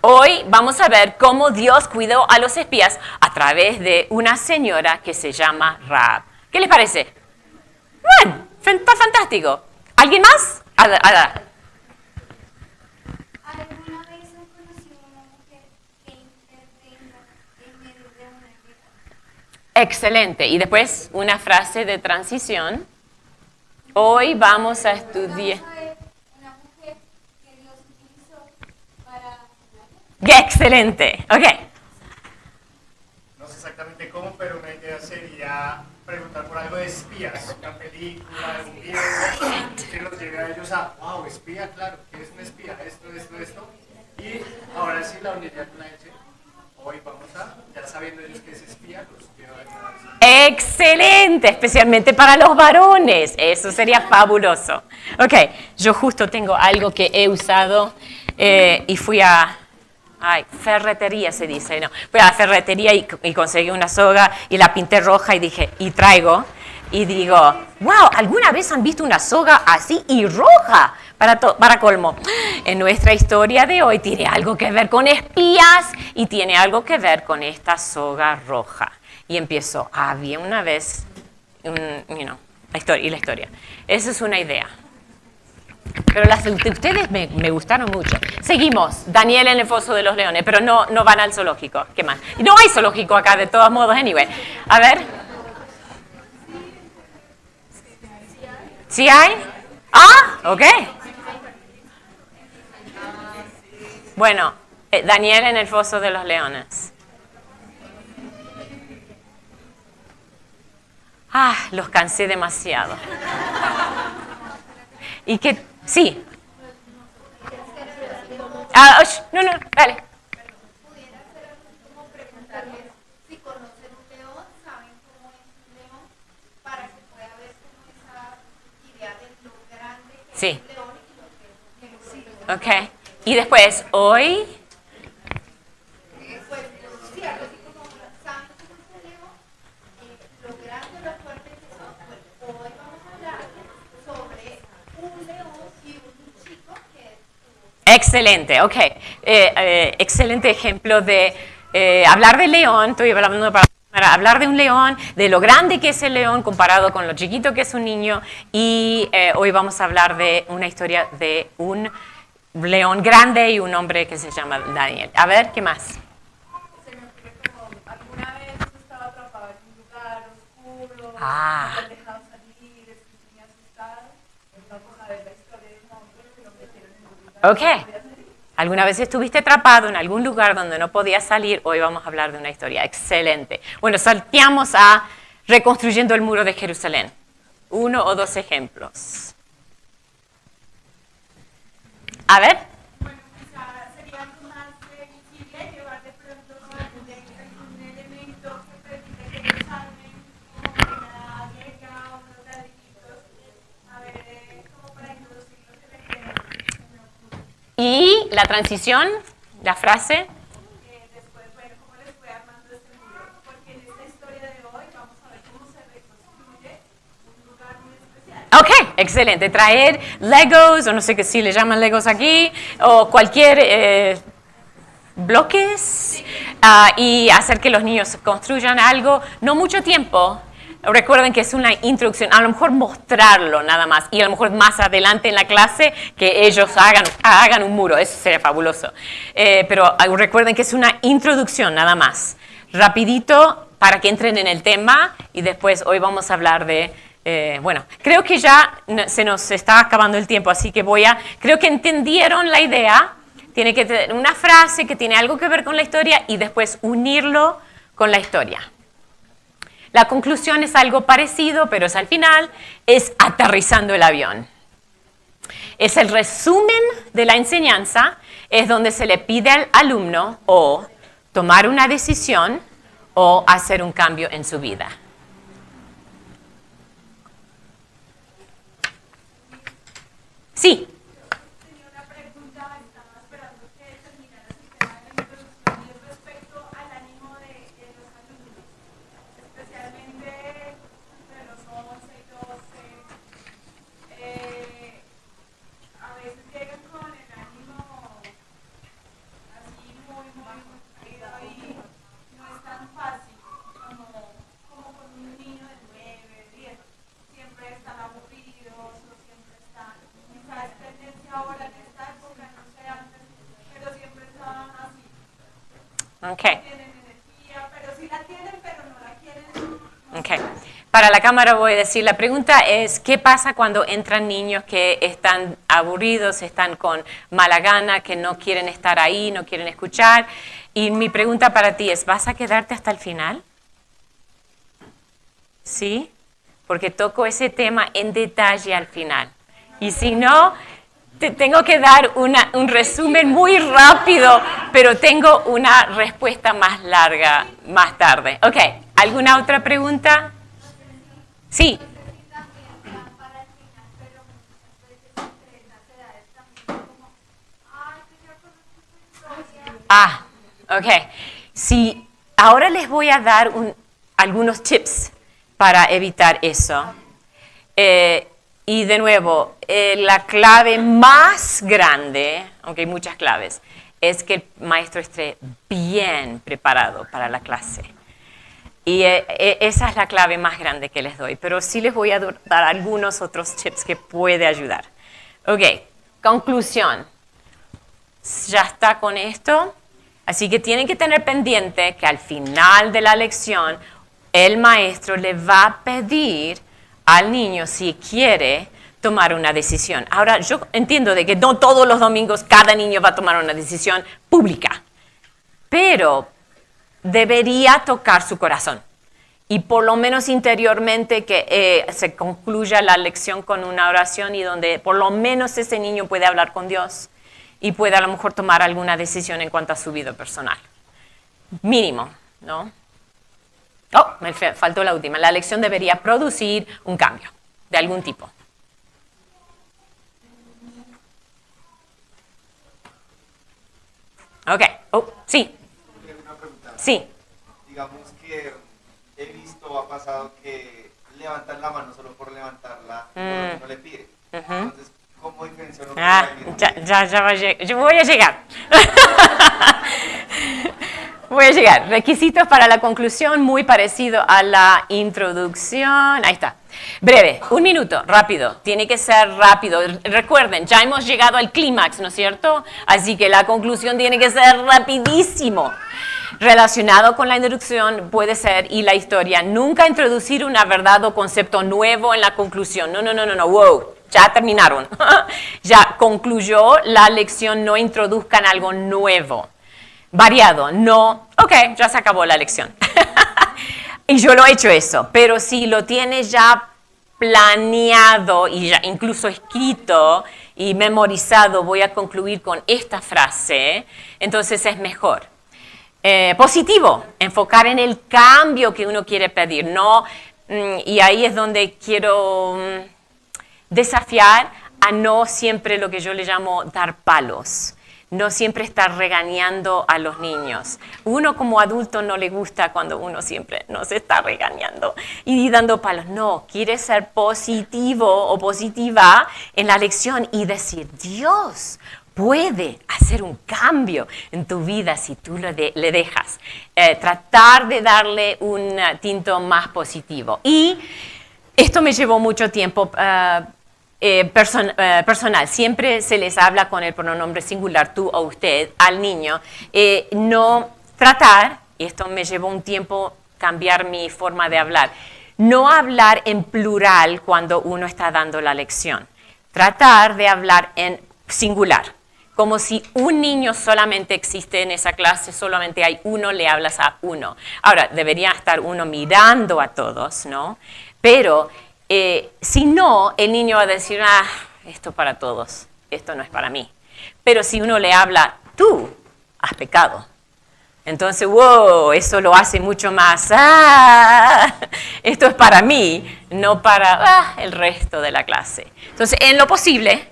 Hoy vamos a ver cómo Dios cuidó a los espías a través de una señora que se llama Rahab. ¿Qué les parece? Bueno, está fantástico. ¿Alguien más? ¿Alguna vez han conocido a una mujer que intervenga en medio de una guerra? Excelente. Y después una frase de transición. Hoy vamos a estudiar. Una mujer que Dios utilizó para... Excelente. Ok. No sé exactamente cómo, pero una idea sería preguntar por algo de espías, una película, un video, que los lleve a ellos a, wow, espía, claro, ¿qué es un espía? Esto. Y ahora sí la uniría con la leche. Hoy vamos a, ya sabiendo ellos que es espía, los lleva a... Excelente, especialmente para los varones. Eso sería fabuloso. Ok, yo justo tengo algo que he usado y fui a... ferretería se dice, ¿no? Fui a la ferretería y conseguí una soga y la pinté roja y dije, y traigo. Y digo, wow, ¿alguna vez han visto una soga así y roja? Para colmo, en nuestra historia de hoy tiene algo que ver con espías y tiene algo que ver con esta soga roja. Y empiezo, había una vez, la historia. Esa es una idea. Pero las de ustedes me gustaron mucho. Seguimos, Daniel en el foso de los leones, pero no van al zoológico. ¿Qué más? Y no hay zoológico acá, de todos modos, anyway. A ver. ¿Sí hay? Ok. Bueno, Daniel en el foso de los leones. Los cansé demasiado. ¿Y qué? Sí. No, dale. Pudiera ser como preguntarles si conocen un león, Sí. Ok. Y después, hoy. Pues, sí, algo así como, ¿saben cómo es el león? Lo grande, lo fuerte que son. Bueno, hoy vamos a hablar sobre un león y un chico que Excelente, ok. Excelente ejemplo de hablar del león. Estoy hablando para hablar de un león, de lo grande que es el león comparado con lo chiquito que es un niño. Y hoy vamos a hablar de una historia de un león grande y un hombre que se llama Daniel. A ver, ¿qué más? Se me ocurre como alguna vez yo estaba atrapado en un lugar oscuro, Ah. no me dejaban salir, estoy muy asustada. Vamos a ver la historia de un hombre que lo metieron en un lugar Ok. que no podía salir. ¿Alguna vez estuviste atrapado en algún lugar donde no podías salir? Hoy vamos a hablar de una historia. Excelente. Bueno, salteamos a reconstruyendo el muro de Jerusalén. 1 o 2 ejemplos. A ver. Bueno, quizá sería algo más visible llevar de pronto algún elemento que permite que ellos salven, como una griega, unos ladrillitos, a ver, como para introducirlos en el tema. Se me ocurre. Y la transición, la frase. Después, bueno, cómo les fue armando este muro, porque en esta historia de hoy vamos a ver cómo se reconstruye un lugar muy especial. Ok, excelente. Traer Legos, o no sé qué si le llaman Legos aquí, o cualquier bloques, y hacer que los niños construyan algo. No mucho tiempo. Recuerden que es una introducción, a lo mejor mostrarlo nada más, y a lo mejor más adelante en la clase que ellos hagan un muro, eso sería fabuloso. Pero recuerden que es una introducción nada más, rapidito para que entren en el tema, y después hoy vamos a hablar de, bueno, creo que ya se nos está acabando el tiempo, así que creo que entendieron la idea. Tiene que tener una frase que tiene algo que ver con la historia y después unirlo con la historia. La conclusión es algo parecido, pero es al final, es aterrizando el avión. Es el resumen de la enseñanza, es donde se le pide al alumno o tomar una decisión o hacer un cambio en su vida. Sí. Tenía una pregunta, estaba esperando que terminaras el tema de la introducción y es respecto al ánimo de los alumnos, especialmente entre los 11 y 12. A veces llegan con el ánimo así muy caído y no es tan fácil como con un niño de 9, 10. Siempre están aburridos o siempre están, quizás es tendencia ahora en esta época, no sé antes, pero siempre están así. Okay. No tienen energía, pero sí la tienen, pero no la quieren. Okay. Para la cámara voy a decir, la pregunta es, ¿qué pasa cuando entran niños que están aburridos, están con mala gana, que no quieren estar ahí, no quieren escuchar? Y mi pregunta para ti es, ¿vas a quedarte hasta el final? ¿Sí? Porque toco ese tema en detalle al final. Y si no, te tengo que dar un resumen muy rápido, pero tengo una respuesta más larga más tarde. Ok, ¿alguna otra pregunta? Sí. para el final, pero muchas veces entre las edades también como, ay, yo ya conozco su historia. Ok. Sí, ahora les voy a dar algunos tips para evitar eso. Y de nuevo, la clave más grande, aunque hay muchas claves, es que el maestro esté bien preparado para la clase. Y esa es la clave más grande que les doy. Pero sí les voy a dar algunos otros tips que puede ayudar. Ok, conclusión. Ya está con esto. Así que tienen que tener pendiente que al final de la lección el maestro le va a pedir al niño si quiere tomar una decisión. Ahora, yo entiendo de que no todos los domingos cada niño va a tomar una decisión pública, pero debería tocar su corazón. Y por lo menos interiormente que se concluya la lección con una oración y donde por lo menos ese niño puede hablar con Dios y puede a lo mejor tomar alguna decisión en cuanto a su vida personal. Mínimo, ¿no? Oh, me faltó la última. La lección debería producir un cambio de algún tipo. Oh, sí, Una pregunta. sí. Digamos que he visto, ha pasado que levantan la mano solo por levantarla, por lo que uno le pide. Entonces, ¿cómo diferencia uno? Ya va a llegar. Yo voy a llegar. Voy a llegar. Requisitos para la conclusión, muy parecido a la introducción. Ahí está. Breve, 1 minuto, rápido. Tiene que ser rápido. Recuerden, ya hemos llegado al clímax, ¿no es cierto? Así que la conclusión tiene que ser rapidísimo. Relacionado con la introducción puede ser, y la historia, nunca introducir una verdad o concepto nuevo en la conclusión. No, wow, ya terminaron. Ya concluyó la lección, no introduzcan algo nuevo. Variado, no, ok, ya se acabó la lección. Y yo lo he hecho eso, pero si lo tienes ya planeado y ya incluso escrito y memorizado, voy a concluir con esta frase, entonces es mejor. Positivo, enfocar en el cambio que uno quiere pedir, no, y ahí es donde quiero desafiar a no siempre lo que yo le llamo dar palos. No siempre estar regañando a los niños. Uno como adulto no le gusta cuando uno siempre nos está regañando y dando palos. No, quiere ser positivo o positiva en la lección y decir, Dios puede hacer un cambio en tu vida si tú le dejas. Tratar de darle un tinto más positivo. Y esto me llevó mucho tiempo. Personal, siempre se les habla con el pronombre singular, tú o usted, al niño. No tratar, y esto me llevó un tiempo cambiar mi forma de hablar, no hablar en plural cuando uno está dando la lección. Tratar de hablar en singular, como si un niño solamente existe en esa clase, solamente hay uno, le hablas a uno. Ahora, debería estar uno mirando a todos, ¿no? Pero si no, el niño va a decir, esto para todos, esto no es para mí. Pero si uno le habla, tú has pecado. Entonces, wow, eso lo hace mucho más, esto es para mí, no para el resto de la clase. Entonces, en lo posible,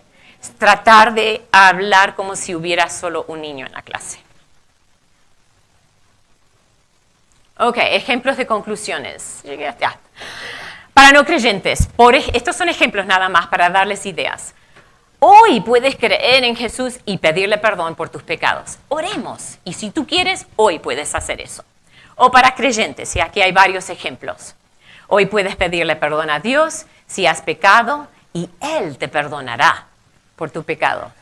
tratar de hablar como si hubiera solo un niño en la clase. Ok, ejemplos de conclusiones. Llegué hasta. Para no creyentes, estos son ejemplos nada más para darles ideas. Hoy puedes creer en Jesús y pedirle perdón por tus pecados. Oremos, y si tú quieres, hoy puedes hacer eso. O para creyentes, y aquí hay varios ejemplos. Hoy puedes pedirle perdón a Dios si has pecado y Él te perdonará por tu pecado.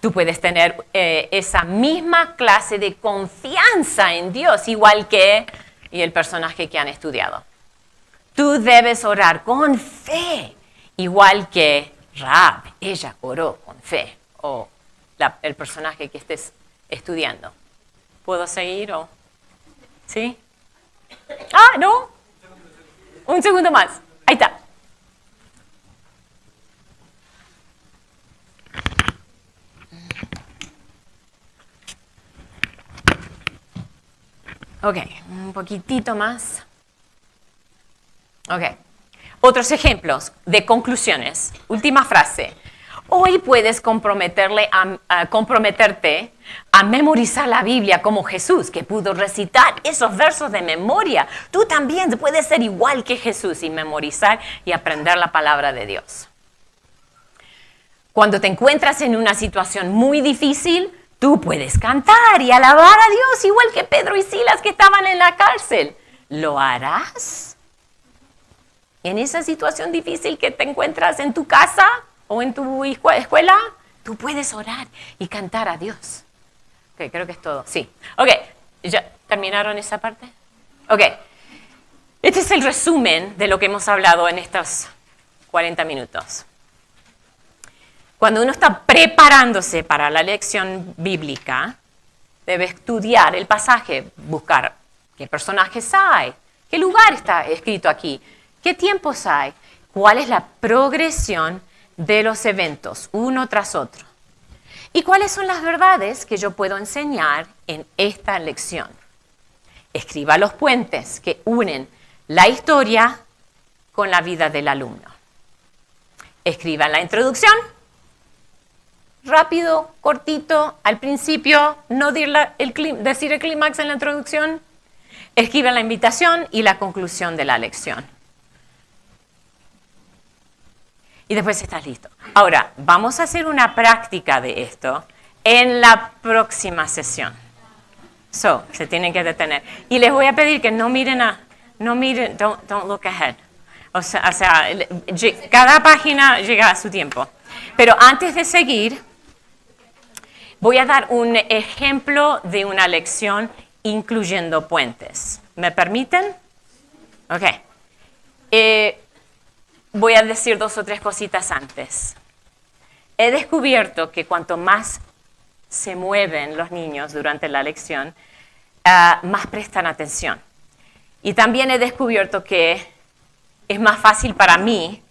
Tú puedes tener esa misma clase de confianza en Dios, igual que el personaje que han estudiado. Tú debes orar con fe, igual que Rahab, ella oró con fe, o el personaje que estés estudiando. ¿Puedo seguir o...? ¿Sí? ¿No? Un segundo más. Ahí está. Ok, un poquitito más. Ok. Otros ejemplos de conclusiones. Última frase. Hoy puedes comprometerte a memorizar la Biblia como Jesús, que pudo recitar esos versos de memoria. Tú también puedes ser igual que Jesús y memorizar y aprender la palabra de Dios. Cuando te encuentras en una situación muy difícil, tú puedes cantar y alabar a Dios, igual que Pedro y Silas que estaban en la cárcel. ¿Lo harás? En esa situación difícil que te encuentras en tu casa o en tu escuela, tú puedes orar y cantar a Dios. Ok, creo que es todo. Sí. Ok, ¿ya terminaron esa parte? Ok. Este es el resumen de lo que hemos hablado en estos 40 minutos. Cuando uno está preparándose para la lección bíblica, debe estudiar el pasaje, buscar qué personajes hay, qué lugar está escrito aquí, qué tiempos hay, cuál es la progresión de los eventos, uno tras otro, y cuáles son las verdades que yo puedo enseñar en esta lección. Escriba los puentes que unen la historia con la vida del alumno. Escriba la introducción, rápido, cortito, al principio, no decir el clímax en la introducción, escriban la invitación y la conclusión de la lección. Y después estás listo. Ahora, vamos a hacer una práctica de esto en la próxima sesión. Se tienen que detener. Y les voy a pedir que no miren, don't look ahead. O sea, cada página llega a su tiempo. Pero antes de seguir, voy a dar un ejemplo de una lección incluyendo puentes. ¿Me permiten? Ok. Voy a decir 2 o 3 cositas antes. He descubierto que cuanto más se mueven los niños durante la lección, más prestan atención. Y también he descubierto que es más fácil para mí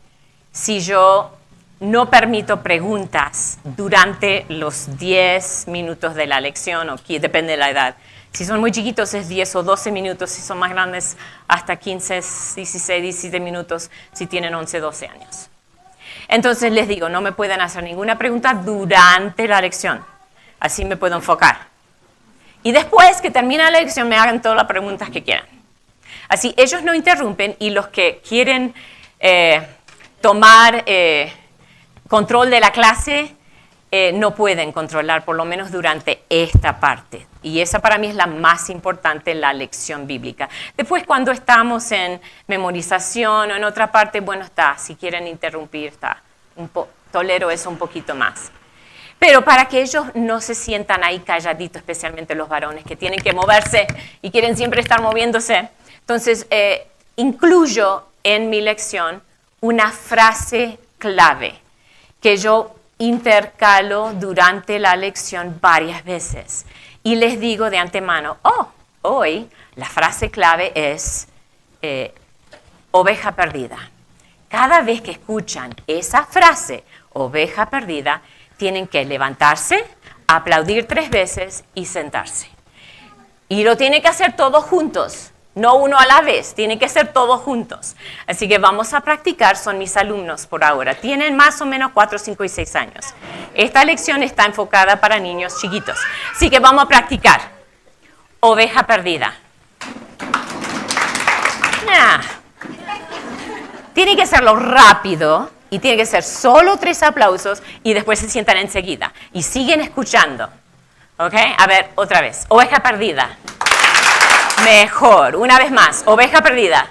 si yo no permito preguntas durante los 10 minutos de la lección, o depende de la edad. Si son muy chiquitos es 10 o 12 minutos, si son más grandes hasta 15, 16, 17 minutos, si tienen 11, 12 años. Entonces les digo, no me pueden hacer ninguna pregunta durante la lección, así me puedo enfocar. Y después que termine la lección me hagan todas las preguntas que quieran. Así ellos no interrumpen y los que quieren tomar control de la clase no pueden controlar, por lo menos durante esta parte. Y esa para mí es la más importante, la lección bíblica. Después cuando estamos en memorización o en otra parte, bueno, está, si quieren interrumpir, está. Tolero eso un poquito más. Pero para que ellos no se sientan ahí calladitos, especialmente los varones que tienen que moverse y quieren siempre estar moviéndose, entonces incluyo en mi lección una frase clave que yo intercalo durante la lección varias veces. Y les digo de antemano, hoy la frase clave es oveja perdida. Cada vez que escuchan esa frase, oveja perdida, tienen que levantarse, aplaudir 3 veces y sentarse. Y lo tienen que hacer todos juntos. No uno a la vez, tienen que ser todos juntos. Así que vamos a practicar, son mis alumnos por ahora. Tienen más o menos 4, 5 y 6 años. Esta lección está enfocada para niños chiquitos. Así que vamos a practicar. Oveja perdida. Tiene que hacerlo rápido y tiene que ser solo 3 aplausos y después se sientan enseguida. Y siguen escuchando. ¿Ok? A ver, otra vez. Oveja perdida. Mejor. Una vez más. Oveja perdida.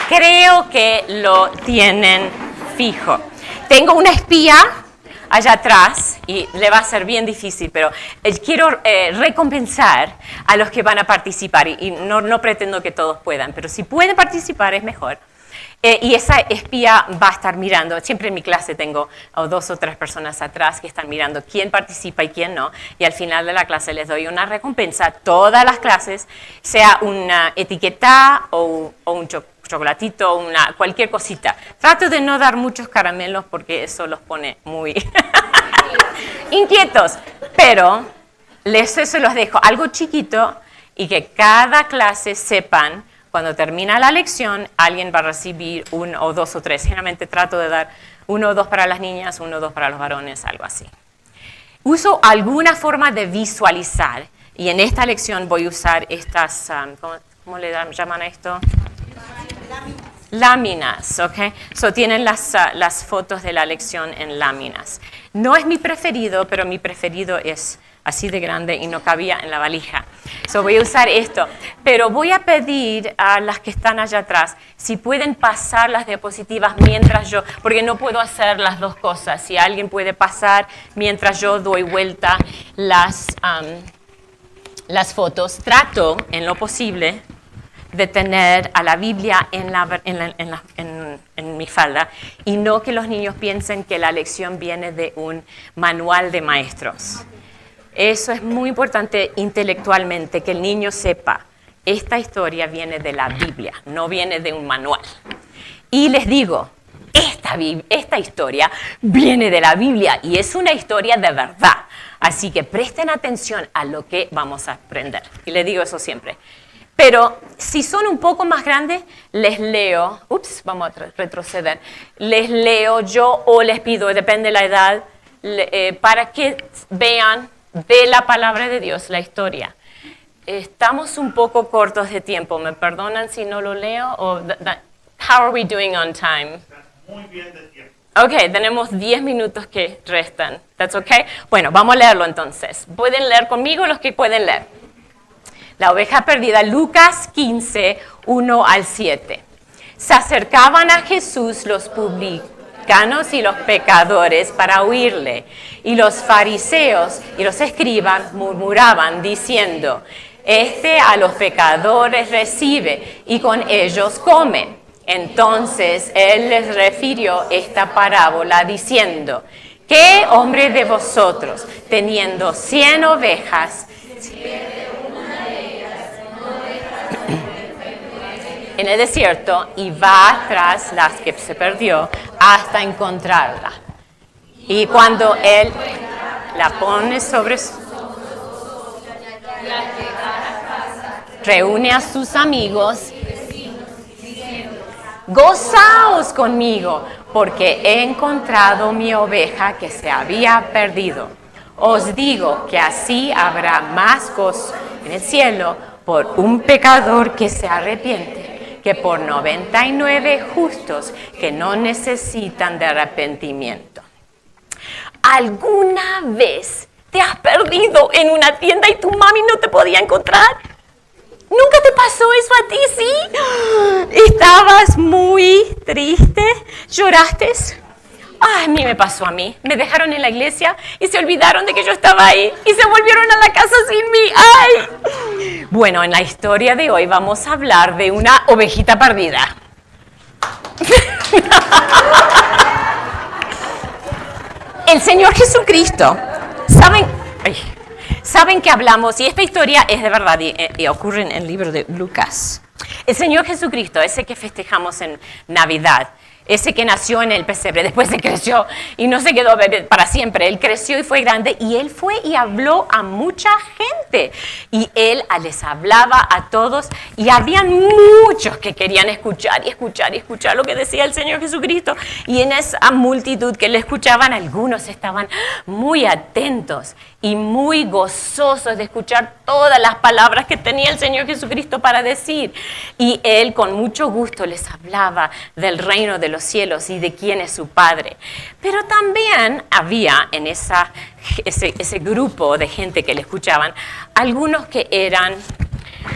Creo que lo tienen fijo. Tengo una espía allá atrás y le va a ser bien difícil, pero quiero recompensar a los que van a participar y no pretendo que todos puedan, pero si pueden participar es mejor. Y esa espía va a estar mirando, siempre en mi clase tengo 2 o 3 personas atrás que están mirando quién participa y quién no, y al final de la clase les doy una recompensa a todas las clases, sea una etiqueta o un chocolatito, cualquier cosita. Trato de no dar muchos caramelos porque eso los pone muy inquietos, pero eso los dejo algo chiquito y que cada clase sepan. Cuando termina la lección, alguien va a recibir 1 o 2 o 3. Generalmente trato de dar 1 o 2 para las niñas, 1 o 2 para los varones, algo así. Uso alguna forma de visualizar. Y en esta lección voy a usar estas, ¿cómo le llaman a esto? Láminas, ¿ok? Tienen las fotos de la lección en láminas. No es mi preferido, pero mi preferido es así de grande y no cabía en la valija. Voy a usar esto, pero voy a pedir a las que están allá atrás si pueden pasar las diapositivas mientras yo, porque no puedo hacer las 2 cosas. Si alguien puede pasar mientras yo doy vuelta las fotos, trato en lo posible de tener a la Biblia en mi falda y no que los niños piensen que la lección viene de un manual de maestros. Eso es muy importante intelectualmente, que el niño sepa, esta historia viene de la Biblia, no viene de un manual. Y les digo, esta historia viene de la Biblia y es una historia de verdad. Así que presten atención a lo que vamos a aprender. Y les digo eso siempre. Pero si son un poco más grandes, les leo, vamos a retroceder, les leo yo o les pido, depende de la edad, para que vean de la palabra de Dios la historia. Estamos un poco cortos de tiempo. ¿Me perdonan si no lo leo? How are we doing on time? Muy bien de tiempo. Ok, tenemos 10 minutos que restan. That's okay? Bueno, vamos a leerlo entonces. ¿Pueden leer conmigo los que pueden leer? La oveja perdida, Lucas 15, 1 al 7. Se acercaban a Jesús los publicanos y los pecadores para oírle. Y los fariseos y los escribas murmuraban diciendo, este a los pecadores recibe y con ellos come. Entonces él les refirió esta parábola diciendo, ¿qué hombre de vosotros, teniendo 100 ovejas, en el desierto y va tras las que se perdió hasta encontrarla? Y cuando él la pone sobre reúne a sus amigos, gozaos conmigo, porque he encontrado mi oveja que se había perdido. Os digo que así habrá más gozo en el cielo por un pecador que se arrepiente, que por 99 justos que no necesitan de arrepentimiento. ¿Alguna vez te has perdido en una tienda y tu mami no te podía encontrar? ¿Nunca te pasó eso a ti, sí? ¿Estabas muy triste? ¿Lloraste? Ay, a mí me pasó a mí. Me dejaron en la iglesia y se olvidaron de que yo estaba ahí y se volvieron a la casa sin mí. ¡Ay! Bueno, en la historia de hoy vamos a hablar de una ovejita perdida. El Señor Jesucristo, ¿saben que hablamos? Y esta historia es de verdad y ocurre en el libro de Lucas. El Señor Jesucristo, ese que festejamos en Navidad, ese que nació en el pesebre, después se creció y no se quedó bebé para siempre. Él creció y fue grande y él fue y habló a mucha gente. Y él les hablaba a todos y habían muchos que querían escuchar y escuchar y escuchar lo que decía el Señor Jesucristo. Y en esa multitud que le escuchaban, algunos estaban muy atentos y muy gozosos de escuchar todas las palabras que tenía el Señor Jesucristo para decir. Y él con mucho gusto les hablaba del reino de los cielos y de quién es su Padre. Pero también había en ese grupo de gente que le escuchaban, algunos que eran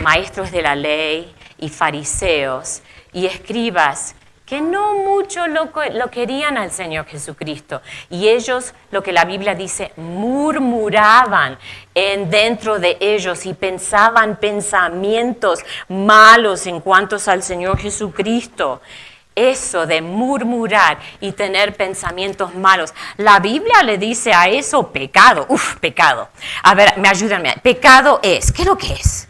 maestros de la ley y fariseos y escribas, que no mucho lo querían al Señor Jesucristo. Y ellos, lo que la Biblia dice, murmuraban dentro de ellos y pensaban pensamientos malos en cuanto al Señor Jesucristo. Eso de murmurar y tener pensamientos malos. La Biblia le dice a eso pecado. Pecado. A ver, ayúdenme. Pecado es, ¿qué es lo que es?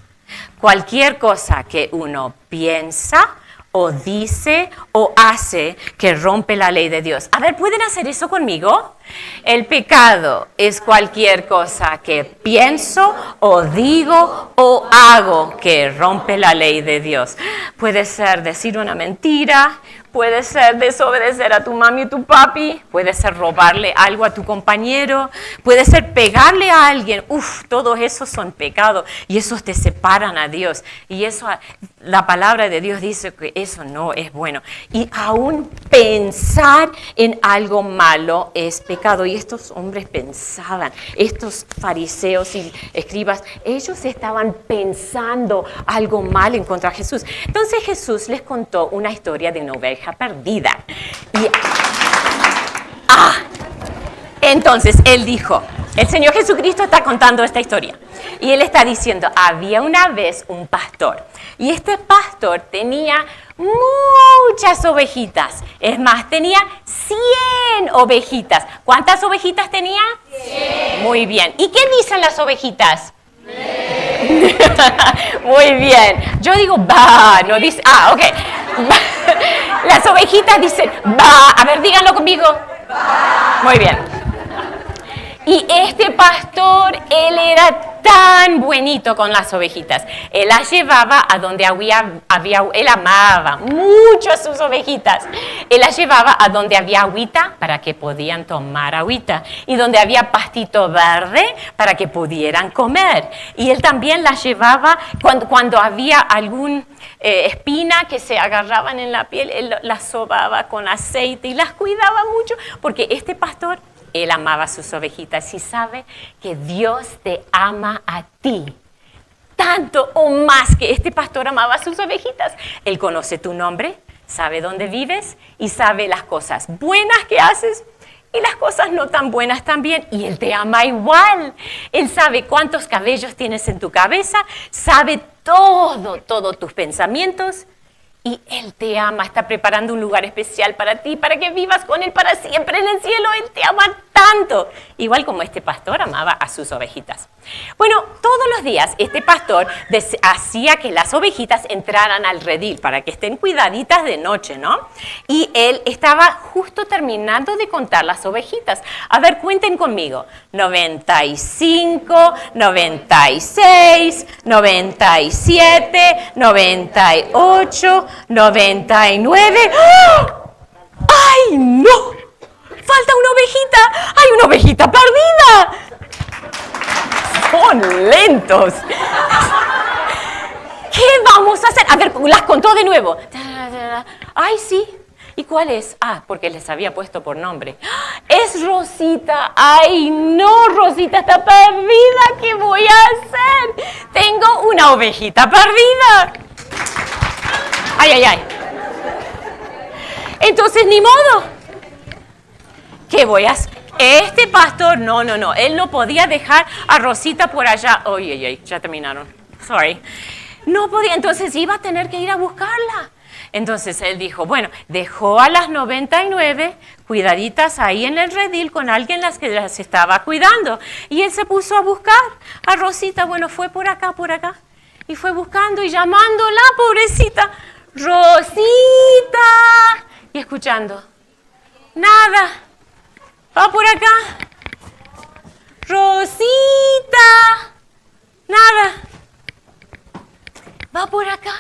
Cualquier cosa que uno piensa o dice o hace que rompe la ley de Dios. A ver, ¿pueden hacer eso conmigo? El pecado es cualquier cosa que pienso o digo o hago que rompe la ley de Dios. Puede ser decir una mentira, puede ser desobedecer a tu mami y tu papi, puede ser robarle algo a tu compañero, puede ser pegarle a alguien. Todos esos son pecados y esos te separan a Dios. Y eso, la palabra de Dios dice que eso no es bueno. Y aún pensar en algo malo es pecado. Y estos hombres pensaban, estos fariseos y escribas, ellos estaban pensando algo mal en contra de Jesús. Entonces Jesús les contó una historia de una oveja perdida. Entonces él dijo, el Señor Jesucristo está contando esta historia y él está diciendo, había una vez un pastor y este pastor tenía muchas ovejitas. Es más, tenía 100 ovejitas. ¿Cuántas ovejitas tenía? 100. Muy bien. ¿Y qué dicen las ovejitas? Muy bien. Yo digo ba, no dice, ok. Las ovejitas dicen ba. A ver, díganlo conmigo. Ba. Muy bien. Y este pastor, él era tan buenito con las ovejitas. Él las llevaba a donde él amaba mucho a sus ovejitas. Él las llevaba a donde había agüita para que podían tomar agüita y donde había pastito verde para que pudieran comer. Y él también las llevaba cuando había algún espina que se agarraban en la piel, él las sobaba con aceite y las cuidaba mucho porque este pastor, él amaba a sus ovejitas y sabe que Dios te ama a ti. Tanto o más que este pastor amaba a sus ovejitas. Él conoce tu nombre, sabe dónde vives y sabe las cosas buenas que haces y las cosas no tan buenas también. Y Él te ama igual. Él sabe cuántos cabellos tienes en tu cabeza, sabe todos tus pensamientos. Y Él te ama, está preparando un lugar especial para ti, para que vivas con Él para siempre en el cielo. Él te ama tanto, igual como este pastor amaba a sus ovejitas. Bueno, todos los días este pastor hacía que las ovejitas entraran al redil para que estén cuidaditas de noche, ¿no? Y él estaba justo terminando de contar las ovejitas. A ver, cuenten conmigo. 95, 96, 97, 98, 99. ¡Oh! ¡Ay, no! ¡Falta una ovejita! ¡Hay una ovejita perdida! Son lentos. ¿Qué vamos a hacer? A ver, las contó de nuevo. Ay, sí. ¿Y cuál es? Ah, porque les había puesto por nombre. Es Rosita. Ay, no, Rosita está perdida. ¿Qué voy a hacer? Tengo una ovejita perdida. Ay, ay, ay. Entonces, ni modo. ¿Qué voy a hacer? Este pastor, no, él no podía dejar a Rosita por allá. Oye, ya terminaron. Sorry. No podía, entonces iba a tener que ir a buscarla. Entonces él dijo, bueno, dejó a las 99 cuidaditas ahí en el redil con alguien que las estaba cuidando. Y él se puso a buscar a Rosita. Bueno, fue por acá. Y fue buscando y llamándola, pobrecita. Rosita. Y escuchando. Nada. Va por acá. Rosita. Nada. Va por acá.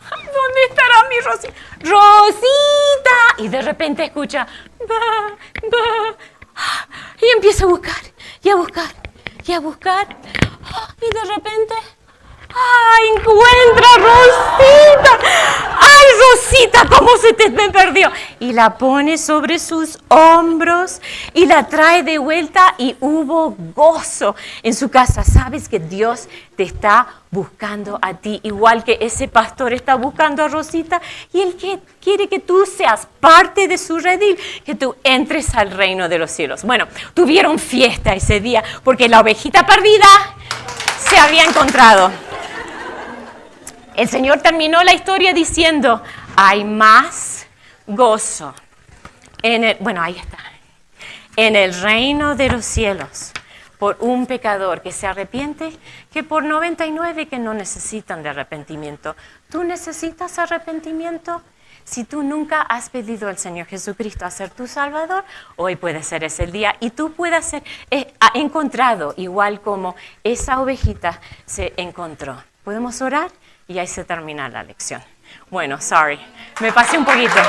¿Dónde estará mi Rosita? ¡Rosita! Y de repente escucha. Y empieza a buscar. Y a buscar. Y de repente. ¡Ay, encuentra Rosita! ¡Ay, Rosita, cómo se te perdió! Y la pone sobre sus hombros y la trae de vuelta y hubo gozo en su casa. Sabes que Dios te está buscando a ti, igual que ese pastor está buscando a Rosita y Él quiere que tú seas parte de su redil, que tú entres al reino de los cielos. Bueno, tuvieron fiesta ese día porque la ovejita perdida se había encontrado. El Señor terminó la historia diciendo, hay más gozo ahí está, en el reino de los cielos por un pecador que se arrepiente que por 99 que no necesitan de arrepentimiento. ¿Tú necesitas arrepentimiento? Si tú nunca has pedido al Señor Jesucristo a ser tu Salvador, hoy puede ser ese el día y tú puedes ser encontrado igual como esa ovejita se encontró. ¿Podemos orar? Y ahí se termina la lección. Bueno, sorry, me pasé un poquito.